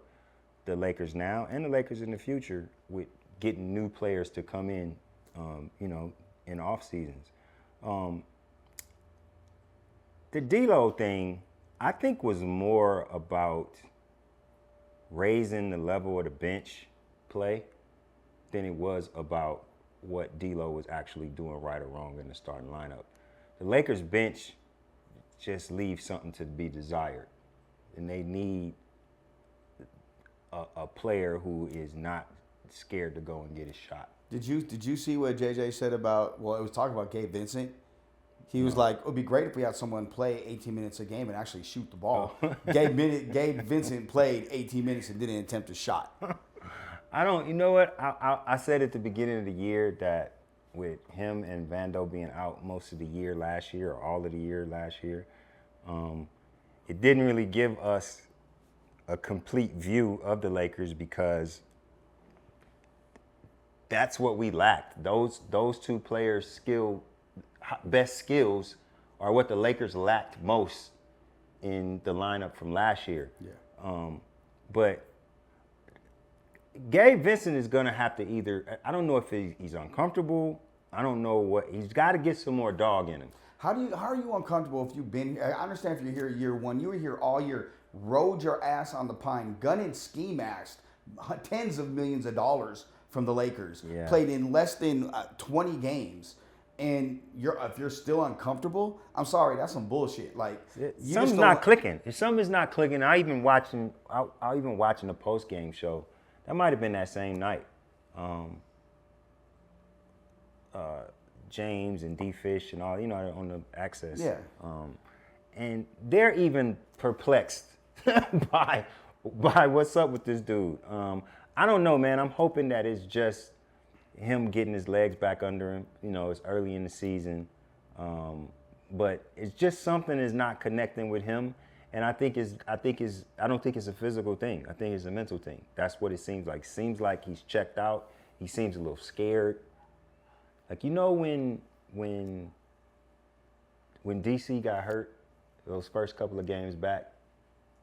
the Lakers now and the Lakers in the future with getting new players to come in, in off seasons. The D'Lo thing, I think, was more about raising the level of the bench play than it was about what D'Lo was actually doing right or wrong in the starting lineup. The Lakers bench just leaves something to be desired, and they need a player who is not scared to go and get a shot.
Did you see what JJ said about? Well, it was talking about Gabe Vincent. He was like, it would be great if we had someone play 18 minutes a game and actually shoot the ball. Gabe Vincent played 18 minutes and didn't attempt a shot.
You know what? I said at the beginning of the year that with him and Vando being out most of the year last year, or all of the year last year, it didn't really give us a complete view of the Lakers because that's what we lacked. Those two players' best skills are what the Lakers lacked most in the lineup from last year.
Yeah.
But Gabe Vincent is going to have to either, I don't know if he's uncomfortable. I don't know what, he's got to get some more dog in him.
How are you uncomfortable if you've been here? I understand if you're here year one. You were here all year, rode your ass on the pine, gun and ski masked, tens of millions of dollars from the Lakers, played in less than 20 games. And if you're still uncomfortable, I'm sorry, that's some bullshit. Like
something's not clicking. If something's not clicking, I even watching the post game show. That might have been that same night. James and D Fish and all, on the access.
Yeah.
And they're even perplexed by what's up with this dude. I don't know, man. I'm hoping that it's just him getting his legs back under him. It's early in the season. But it's just something is not connecting with him. And I don't think it's a physical thing. I think it's a mental thing. That's what it seems like. Seems like he's checked out. He seems a little scared. Like, you know, when DC got hurt, those first couple of games back,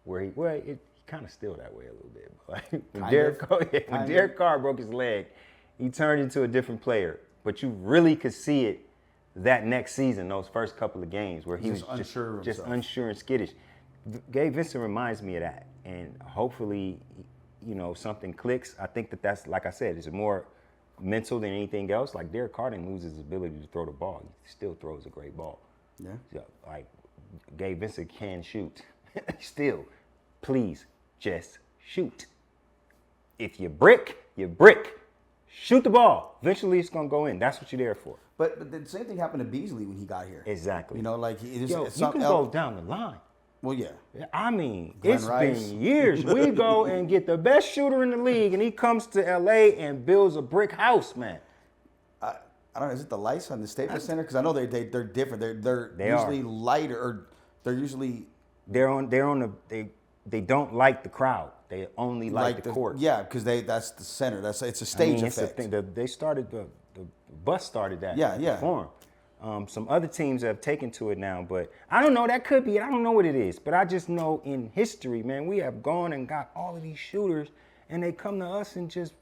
where he kind of still that way a little bit. Like when Derek Carr broke his leg, he turned into a different player. But you really could see it that next season, those first couple of games, where he was just unsure and skittish. Gabe Vincent reminds me of that, and hopefully, you know, something clicks. I think that's, like I said, it's more mental than anything else. Like, Derek Carr didn't lose his ability to throw the ball. He still throws a great ball. Yeah. So, like, Gabe Vincent can shoot. Still, please just shoot. If you brick, you brick. Shoot the ball. Eventually, it's gonna go in. That's what you're there for.
But the same thing happened to Beasley when he got here.
Exactly.
You know, like
you can go down the line.
Well, yeah.
I mean,
Glenn Rice.
Been years. We go and get the best shooter in the league, and he comes to LA and builds a brick house, man.
I don't know. Is it the lights on the Staples Center? Because I know they're different. They're usually lighter, or they're usually
they don't like the crowd. They only like the court.
Yeah, because that's the center. It's a stage effect.
It's the thing. They started the bus started that.
Yeah.
Form. Some other teams have taken to it now, but I don't know. That could be it. I don't know what it is, but I just know in history, man, we have gone and got all of these shooters, and they come to us and just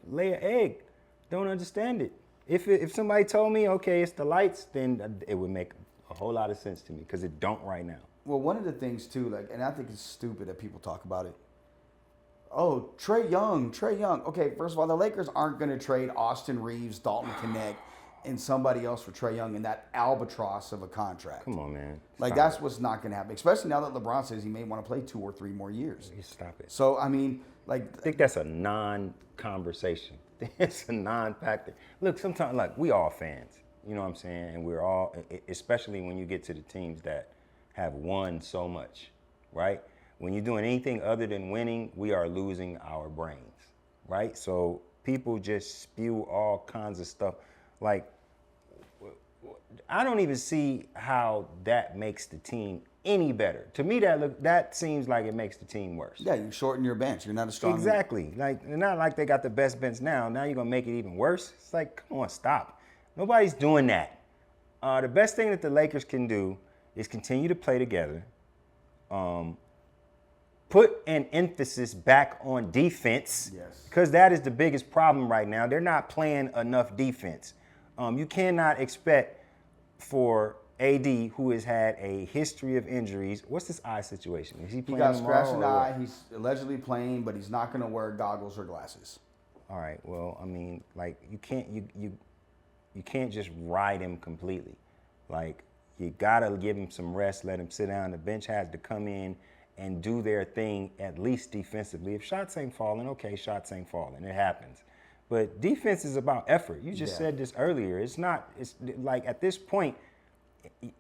lay an egg. Don't understand it. If somebody told me, okay, it's the lights, then it would make a whole lot of sense to me, because it don't right now.
Well, one of the things too, like, and I think it's stupid that people talk about it. Oh, Trae Young. Okay, first of all, the Lakers aren't going to trade Austin Reeves, Dalton Knecht, and somebody else for Trae Young in that albatross of a contract.
Come on, man.
Like, that's what's not going to happen, especially now that LeBron says he may want to play 2 or 3 more years.
Stop it.
So, I mean, like,
I think that's a non-conversation. It's a non-factor. Look, sometimes, like, we all fans, you know what I'm saying? And we're all, especially when you get to the teams that have won so much, right? When you're doing anything other than winning, we are losing our brains, right? So people just spew all kinds of stuff. Like, I don't even see how that makes the team any better. To me, that seems like it makes the team worse.
Yeah, you shorten your bench. You're not as strong.
Exactly. Like, not like they got the best bench now. Now you're going to make it even worse. It's like, come on, stop. Nobody's doing that. The best thing that the Lakers can do is continue to play together. Put an emphasis back on defense.
Yes.
Because that is the biggest problem right now. They're not playing enough defense. You cannot expect for AD, who has had a history of injuries. What's this eye situation? Is he playing
tomorrow? He got
scratched
an eye. He's allegedly playing, but he's not going to wear goggles or glasses.
All right. Well, I mean, like, you can't just ride him completely. Like, you gotta give him some rest, let him sit down. The bench has to come in and do their thing, at least defensively. If shots ain't falling, okay, shots ain't falling. It happens. But defense is about effort. You just said this earlier. It's like, at this point,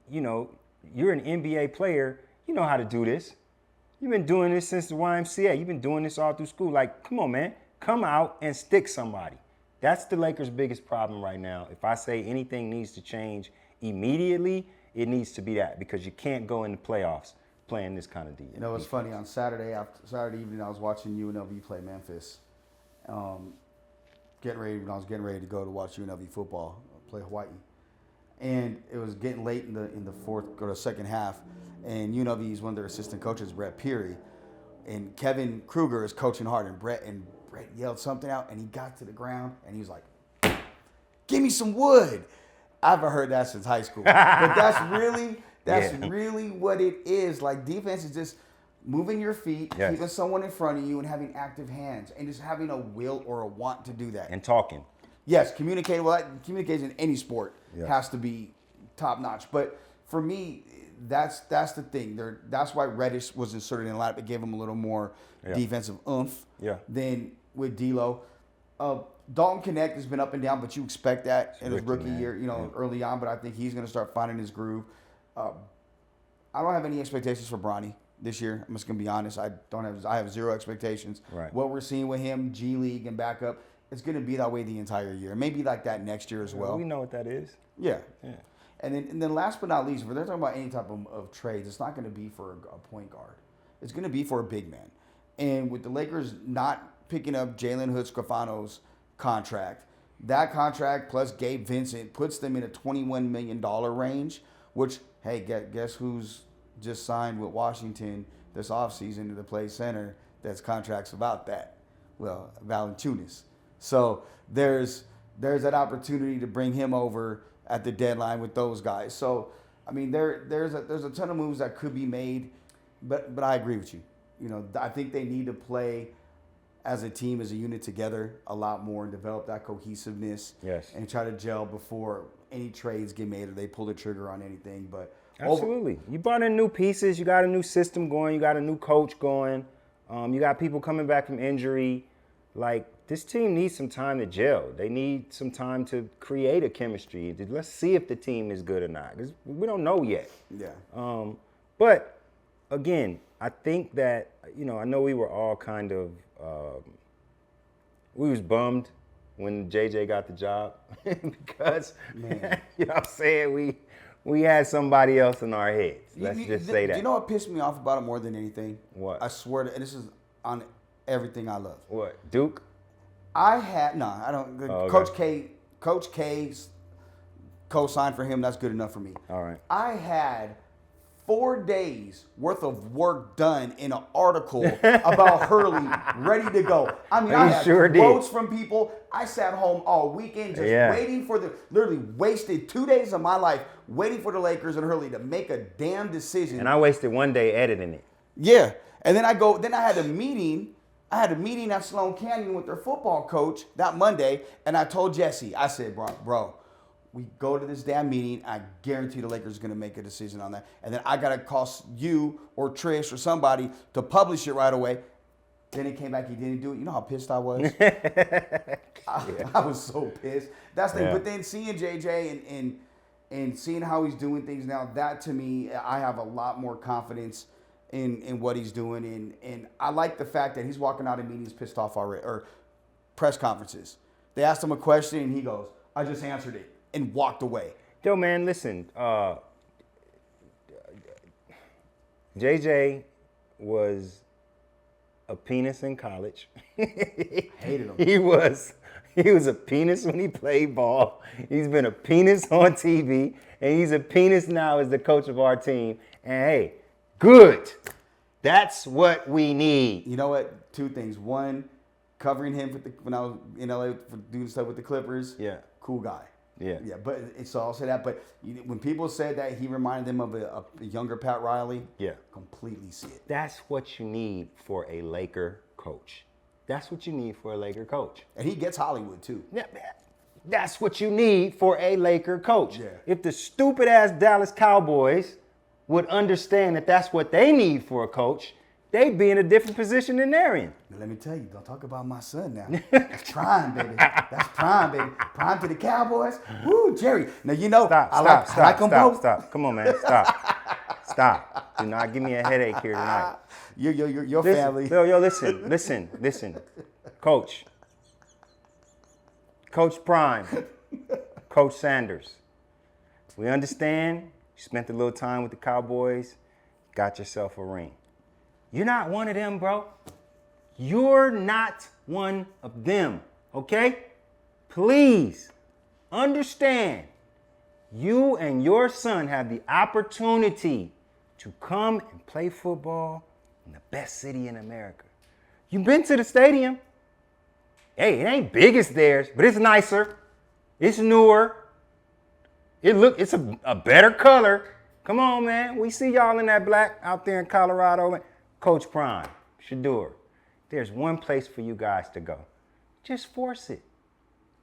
you know, you're an NBA player. You know how to do this. You've been doing this since the YMCA. You've been doing this all through school. Like, come on, man. Come out and stick somebody. That's the Lakers' biggest problem right now. If I say anything needs to change immediately, it needs to be that, because you can't go in the playoffs playing this kind of defense.
You know, it's funny. On Saturday evening, I was watching UNLV play Memphis. When I was getting ready to go to watch UNLV football, play Hawaii, and it was getting late in the fourth or the second half, and UNLV's one of their assistant coaches, Brett Peary, and Kevin Kruger is coaching hard, and Brett yelled something out, and he got to the ground, and he was like, "Give me some wood." I haven't heard that since high school, but that's really what it is. Like, defense is just moving your feet, keeping someone in front of you, and having active hands, and just having a will or a want to do that.
And talking.
Yes, communicating. Well, communication in any sport has to be top notch. But for me, that's the thing. That's why Reddish was inserted in a lineup. It gave him a little more defensive oomph than with D'Lo. Dalton Knecht has been up and down, but you expect that in his rookie year, early on. But I think he's going to start finding his groove. I don't have any expectations for Bronny this year. I'm just going to be honest. I have zero expectations.
Right.
What we're seeing with him, G League and backup, it's going to be that way the entire year. Maybe like that next year as well.
We know what that is.
Yeah. And then last but not least, if they're talking about any type of trades, it's not going to be for a point guard. It's going to be for a big man. And with the Lakers not picking up Jalen Hood-Scafano's contract, that contract plus Gabe Vincent puts them in a $21 million range, which, hey, guess who's just signed with Washington this offseason to play center that's contracts about that? Well, Valanciunas. So there's that opportunity to bring him over at the deadline with those guys. So, I mean, there's a ton of moves that could be made, but I agree with you. You know, I think they need to play as a team, as a unit together a lot more and develop that cohesiveness.
Yes.
And try to gel before any trades get made or they pull the trigger on anything. But
absolutely. You brought in new pieces. You got a new system going. You got a new coach going. You got people coming back from injury. Like, this team needs some time to gel. They need some time to create a chemistry. Let's see if the team is good or not, because we don't know yet.
Yeah.
But, again, I think that, you know, I know we were all kind of, we was bummed when JJ got the job because,
Man.
you know what I'm saying, we had somebody else in our heads. Let's just say that.
You know what pissed me off about it more than anything?
What?
I swear to, and this is on everything I love.
What, Duke?
I don't.
okay.
Coach K's co-signed for him. That's good enough for me.
All right.
I had 4 days worth of work done in an article about Hurley, ready to go. I mean, I had quotes from people. I sat home all weekend just waiting for literally wasted 2 days of my life waiting for the Lakers and Hurley to make a damn decision.
And I wasted 1 day editing it.
Yeah. And then I had a meeting. I had a meeting at Sloan Canyon with their football coach that Monday, and I told Jesse, I said, bro, we go to this damn meeting. I guarantee the Lakers are going to make a decision on that. And then I got to call you or Trish or somebody to publish it right away. Then it came back, he didn't do it. You know how pissed I was? I was so pissed. That's the thing. But then seeing JJ and seeing how he's doing things now, that to me, I have a lot more confidence in what he's doing. And I like the fact that he's walking out of meetings pissed off already, or press conferences. They asked him a question, and he goes, I just answered it, and walked away.
Yo, man, listen. JJ was a penis in college.
Hated him.
He was a penis when he played ball. He's been a penis on TV, and he's a penis now as the coach of our team. And hey, good. That's what we need.
You know what? 2 things. One, covering him when I was in LA for doing stuff with the Clippers.
Yeah.
Cool guy.
Yeah.
Yeah, but so I'll say that. But when people said that he reminded them of a younger Pat Riley, completely see it.
That's what you need for a Laker coach. That's what you need for a Laker coach.
And he gets Hollywood too.
Yeah, that's what you need for a Laker coach.
Yeah.
If the stupid ass Dallas Cowboys would understand that that's what they need for a coach, they'd be in a different position than they're in.
Now, let me tell you, don't talk about my son now. That's prime, baby. That's prime, baby. Prime to the Cowboys. Woo, Jerry. Now, you know,
Stop. Come on, man. Stop. Do not give me a headache here tonight.
Your family.
Listen. Coach Prime. Coach Sanders. We understand. You spent a little time with the Cowboys. Got yourself a ring. You're not one of them, bro. You're not one of them, okay? Please understand, you and your son have the opportunity to come and play football in the best city in America. You've been to the stadium. Hey, it ain't big as theirs, but it's nicer. It's newer. It's a better color. Come on, man. We see y'all in that black out there in Colorado. Coach Prime, Shador, there's one place for you guys to go. Just force it.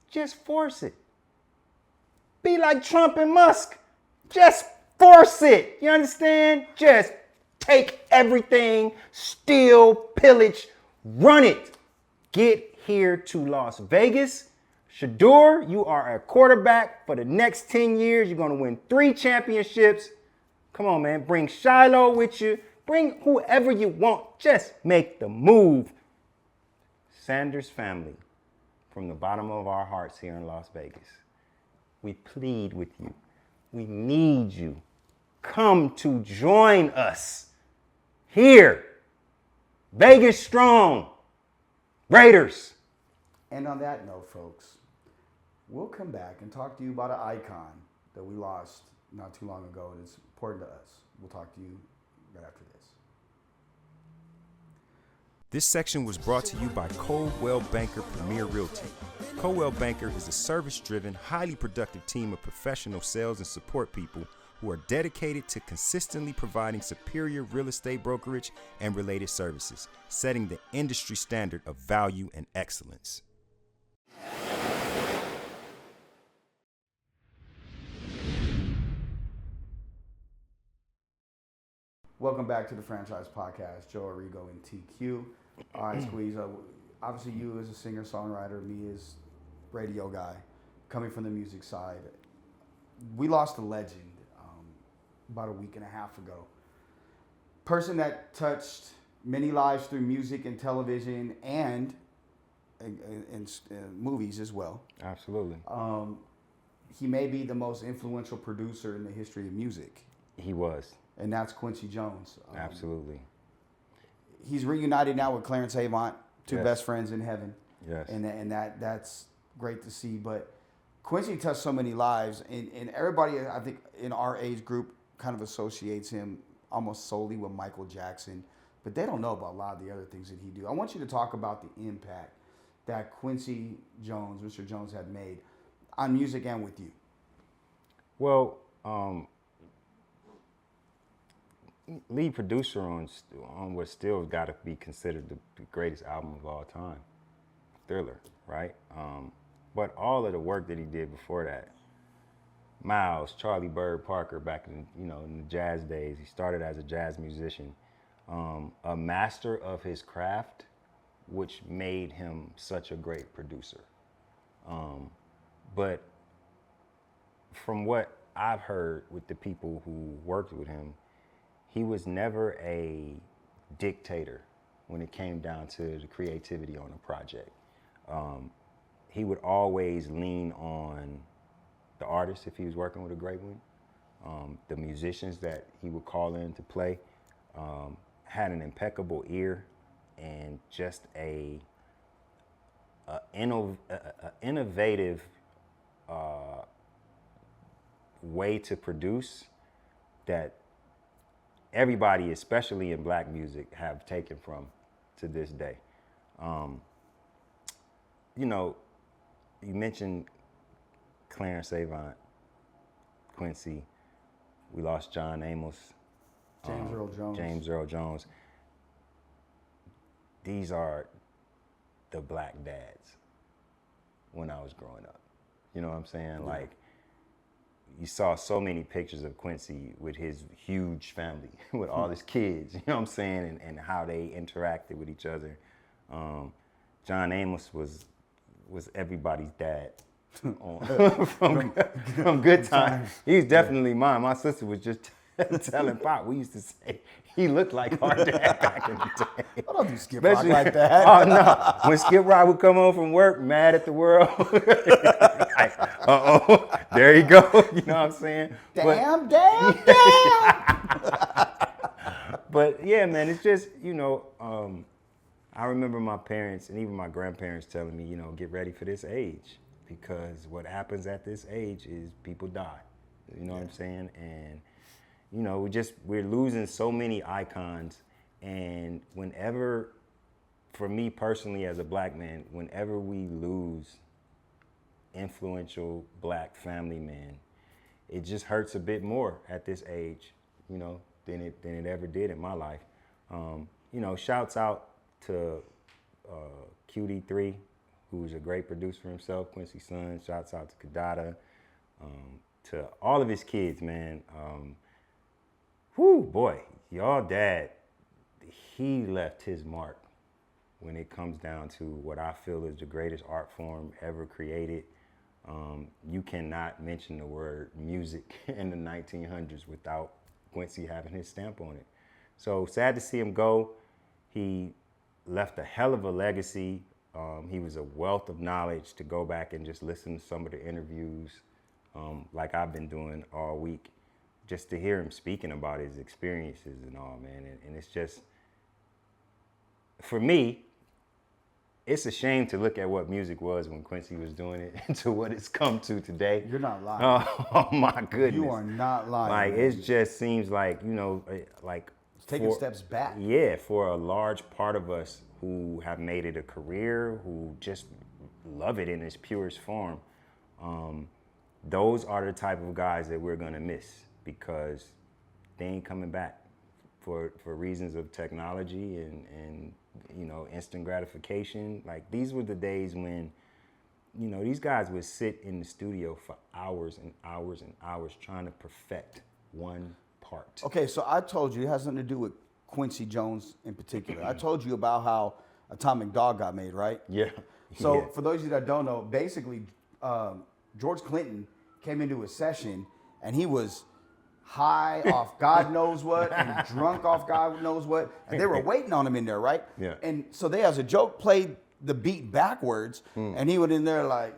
Just force it. Be like Trump and Musk. Just force it. You understand? Just take everything, steal, pillage, run it. Get here to Las Vegas. Shador, you are a quarterback for the next 10 years. You're going to win 3 championships. Come on, man. Bring Shiloh with you. Bring whoever you want. Just make the move. Sanders family, from the bottom of our hearts here in Las Vegas, we plead with you. We need you. Come to join us here. Vegas strong. Raiders.
And on that note, folks, we'll come back and talk to you about an icon that we lost not too long ago, and it's important to us. We'll talk to you right after this.
This section was brought to you by Coldwell Banker Premier Realty. Coldwell Banker is a service-driven, highly productive team of professional sales and support people who are dedicated to consistently providing superior real estate brokerage and related services, setting the industry standard of value and excellence.
Welcome back to the Franchise Podcast. Joe Arrigo and TQ. All right, Squeeze. Obviously, you as a singer-songwriter, me as radio guy, coming from the music side. We lost a legend about a week and a half ago. Person that touched many lives through music and television and movies as well.
Absolutely.
He may be the most influential producer in the history of music.
He was.
And that's Quincy Jones.
Absolutely.
He's reunited now with Clarence Avant, two
Yes.
best friends in heaven.
Yes.
And that's great to see. But Quincy touched so many lives, and everybody, I think, in our age group kind of associates him almost solely with Michael Jackson, but they don't know about a lot of the other things that he do. I want you to talk about the impact that Quincy Jones, Mr. Jones, had made on music and with you.
Well, lead producer on what still got to be considered the greatest album of all time, Thriller, right? But all of the work that he did before that, Miles, Charlie Bird Parker, back in in the jazz days, he started as a jazz musician, a master of his craft, which made him such a great producer. But from what I've heard with the people who worked with him, he was never a dictator when it came down to the creativity on a project. He would always lean on the artist if he was working with a great one, the musicians that he would call in to play, had an impeccable ear and just a innovative way to produce that everybody, especially in black music, have taken from to this day. You mentioned Clarence Avant, Quincy. We lost John Amos.
James Earl Jones.
James Earl Jones. These are the black dads when I was growing up. You know what I'm saying? Yeah. Like, you saw so many pictures of Quincy with his huge family, with all his kids, you know what I'm saying, and how they interacted with each other. John Amos was everybody's dad from Good Time. He's definitely mine. My sister was just telling Pop, we used to say he looked like our dad back in the day.
I don't do Skip Rock like that.
Oh no, when Skip Rock would come home from work mad at the world, like, there you go. You know what I'm saying?
Damn.
But yeah, man, it's just, I remember my parents and even my grandparents telling me, get ready for this age, because what happens at this age is people die. You know what I'm saying? And we're losing so many icons, and whenever, for me personally as a black man, whenever we lose influential black family men, it just hurts a bit more at this age, than it ever did in my life. Shouts out to QD3, who's a great producer himself, Quincy's son. Shouts out to Kadada, to all of his kids, man. Boy, y'all dad, he left his mark when it comes down to what I feel is the greatest art form ever created. You cannot mention the word music in the 1900s without Quincy having his stamp on it. So sad to see him go. He left a hell of a legacy. He was a wealth of knowledge to go back and just listen to some of the interviews. like I've been doing all week, just to hear him speaking about his experiences and all, man. And it's just, for me, it's a shame to look at what music was when Quincy was doing it and to what it's come to today.
You're not lying.
Oh my goodness.
You are not lying.
Like,
man.
it just seems like, like.
It's taking steps back.
Yeah, for a large part of us who have made it a career, who just love it in its purest form, those are the type of guys that we're gonna miss because they ain't coming back for reasons of technology and instant gratification. Like, these were the days when, these guys would sit in the studio for hours and hours and hours trying to perfect one part.
Okay, so I told you it has something to do with Quincy Jones in particular. I told you about how Atomic Dog got made, right?
Yeah.
So
Yeah.
for those of you that don't know, basically, George Clinton came into a session and he was high off God knows what and drunk off God knows what, and they were waiting on him in there, right?
Yeah.
And so they, as a joke, played the beat backwards, and he went in there like,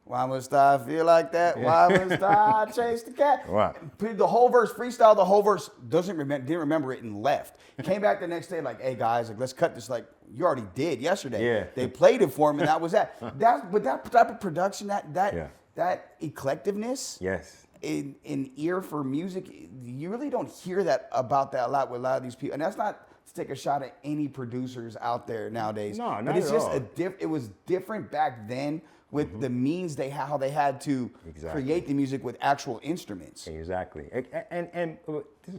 "Why must I feel like that? Why must I chase the cat?"
Wow.
The whole verse, freestyle the whole verse, didn't remember it and left. Came back the next day like, "Hey guys, like, let's cut this. Like, you already did yesterday."
Yeah.
They played it for him and that was that. But that type of production, that eclectiveness,
Yes.
in ear for music, you really don't hear that about that a lot with a lot of these people. And that's not to take a shot at any producers out there nowadays.
No, not
but it's
at
just
all.
it was different back then with the means how they had to create the music with actual instruments.
Exactly. And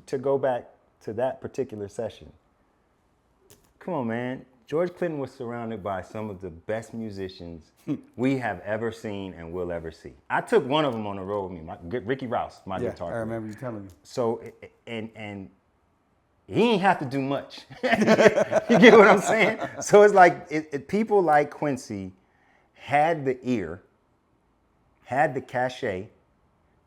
to go back to that particular session, come on, man. George Clinton was surrounded by some of the best musicians we have ever seen and will ever see. I took one of them on the road with me, Ricky Rouse, my guitar
I
player.
remember you telling me.
So, and he ain't have to do much. You get what I'm saying? So it's like people like Quincy had the ear, had the cachet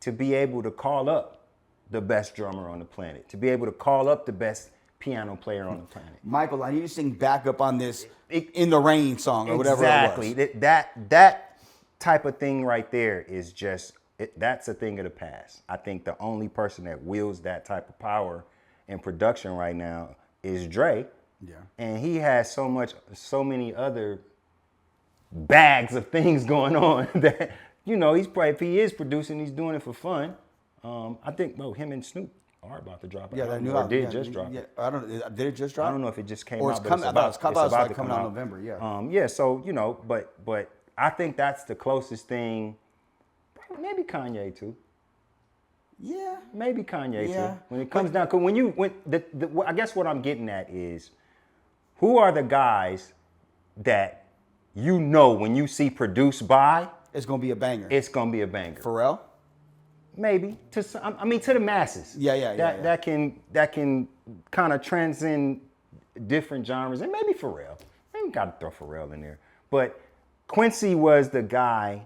to be able to call up the best drummer on the planet, to be able to call up the best piano player on the planet.
Michael, I need you to sing back up on this In the Rain song or whatever
Exactly.
it was.
That type of thing right there is just, that's a thing of the past. I think the only person that wields that type of power in production right now is Dre.
Yeah.
And he has so many other bags of things going on that, he's probably, if he is producing, he's doing it for fun. I think, him and Snoop are about to drop it.
Yeah, that new
or
album.
did
Yeah,
just drop
yeah.
it.
I don't. Did it just drop?
I don't know if it just came
Or
out,
it's
but
coming.
it's about,
I thought it was
about
like
to
coming
come
out
out
in November. Yeah.
Yeah, so, but I think that's the closest thing. Maybe Kanye too.
Yeah.
Maybe Kanye
Yeah.
too. When it comes down, because I guess what I'm getting at is, who are the guys that when you see produced by,
It's gonna be a banger.
it's gonna be a banger.
Pharrell.
Maybe to the masses.
Yeah.
That can kind of transcend different genres, and maybe Pharrell. Maybe got to throw Pharrell in there. But Quincy was the guy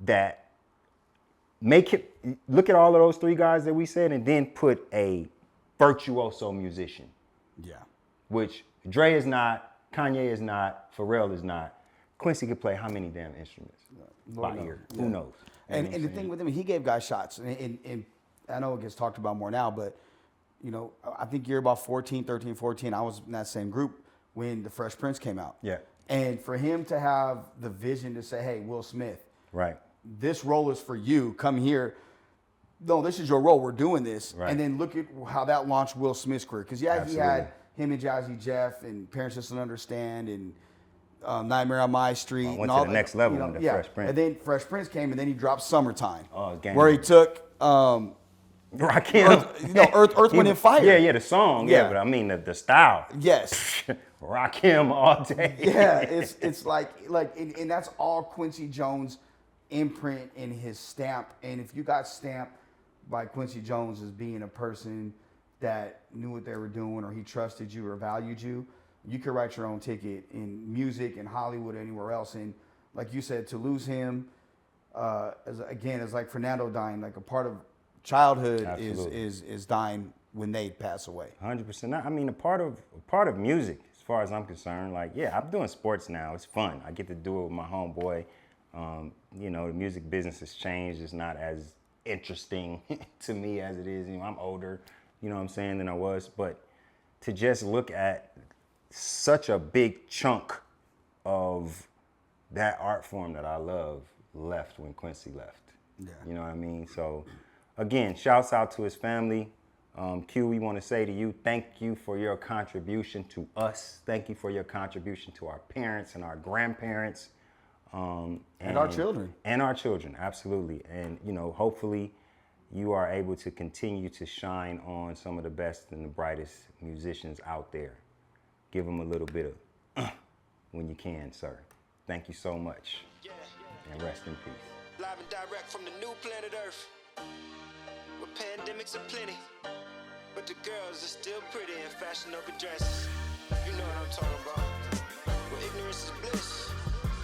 that look at all of those three guys that we said, and then put a virtuoso musician,
Yeah.
which Dre is not, Kanye is not, Pharrell is not. Quincy could play how many damn instruments by ear?
Yeah.
Who knows?
And the thing with him, he gave guys shots. And I know it gets talked about more now, but, I think you're about 13, 14. I was in that same group when The Fresh Prince came out.
Yeah.
And for him to have the vision to say, "Hey, Will Smith,
Right.
this role is for you. Come here. No, this is your role. We're doing this."
Right.
And then look at how that launched Will Smith's career. Because, he
Absolutely.
had him and Jazzy Jeff and Parents Just Don't Understand and Nightmare on My Street.
Went
and
to
all
the next level with the Fresh Prince.
And then Fresh Prince came, and then he dropped Summertime.
Oh, it's game
where he
over.
took
Rakim.
Earth, Wind, and Fire.
Yeah, the song. Yeah,
Yeah.
but I mean the style.
Yes.
Rakim all day.
Yeah, it's like and that's all Quincy Jones imprint and his stamp. And if you got stamped by Quincy Jones as being a person that knew what they were doing, or he trusted you or valued you, you could write your own ticket in music, in Hollywood, anywhere else. And like you said, to lose him, is like Fernando dying. Like, a part of childhood
Absolutely.
is dying when they pass away.
100%. I mean, a part of music, as far as I'm concerned. Like, yeah, I'm doing sports now. It's fun. I get to do it with my homeboy. You know, the music business has changed. It's not as interesting to me as it is. You know, I'm older, you know what I'm saying, than I was. But to just look at such a big chunk of that art form that I love left when Quincy left.
Yeah.
You know what I mean? So, again, shouts out to his family. Q, we want to say to you, thank you for your contribution to us. Thank you for your contribution to our parents and our grandparents. And
our children.
And our children, absolutely. And, you know, hopefully you are able to continue to shine on some of the best and the brightest musicians out there. Give them a little bit of when you can, sir. Thank you so much. And rest in peace.
Live and direct from the new planet Earth, where pandemics are plenty, but the girls are still pretty in fashionable dresses. You know what I'm talking about. Where ignorance is bliss.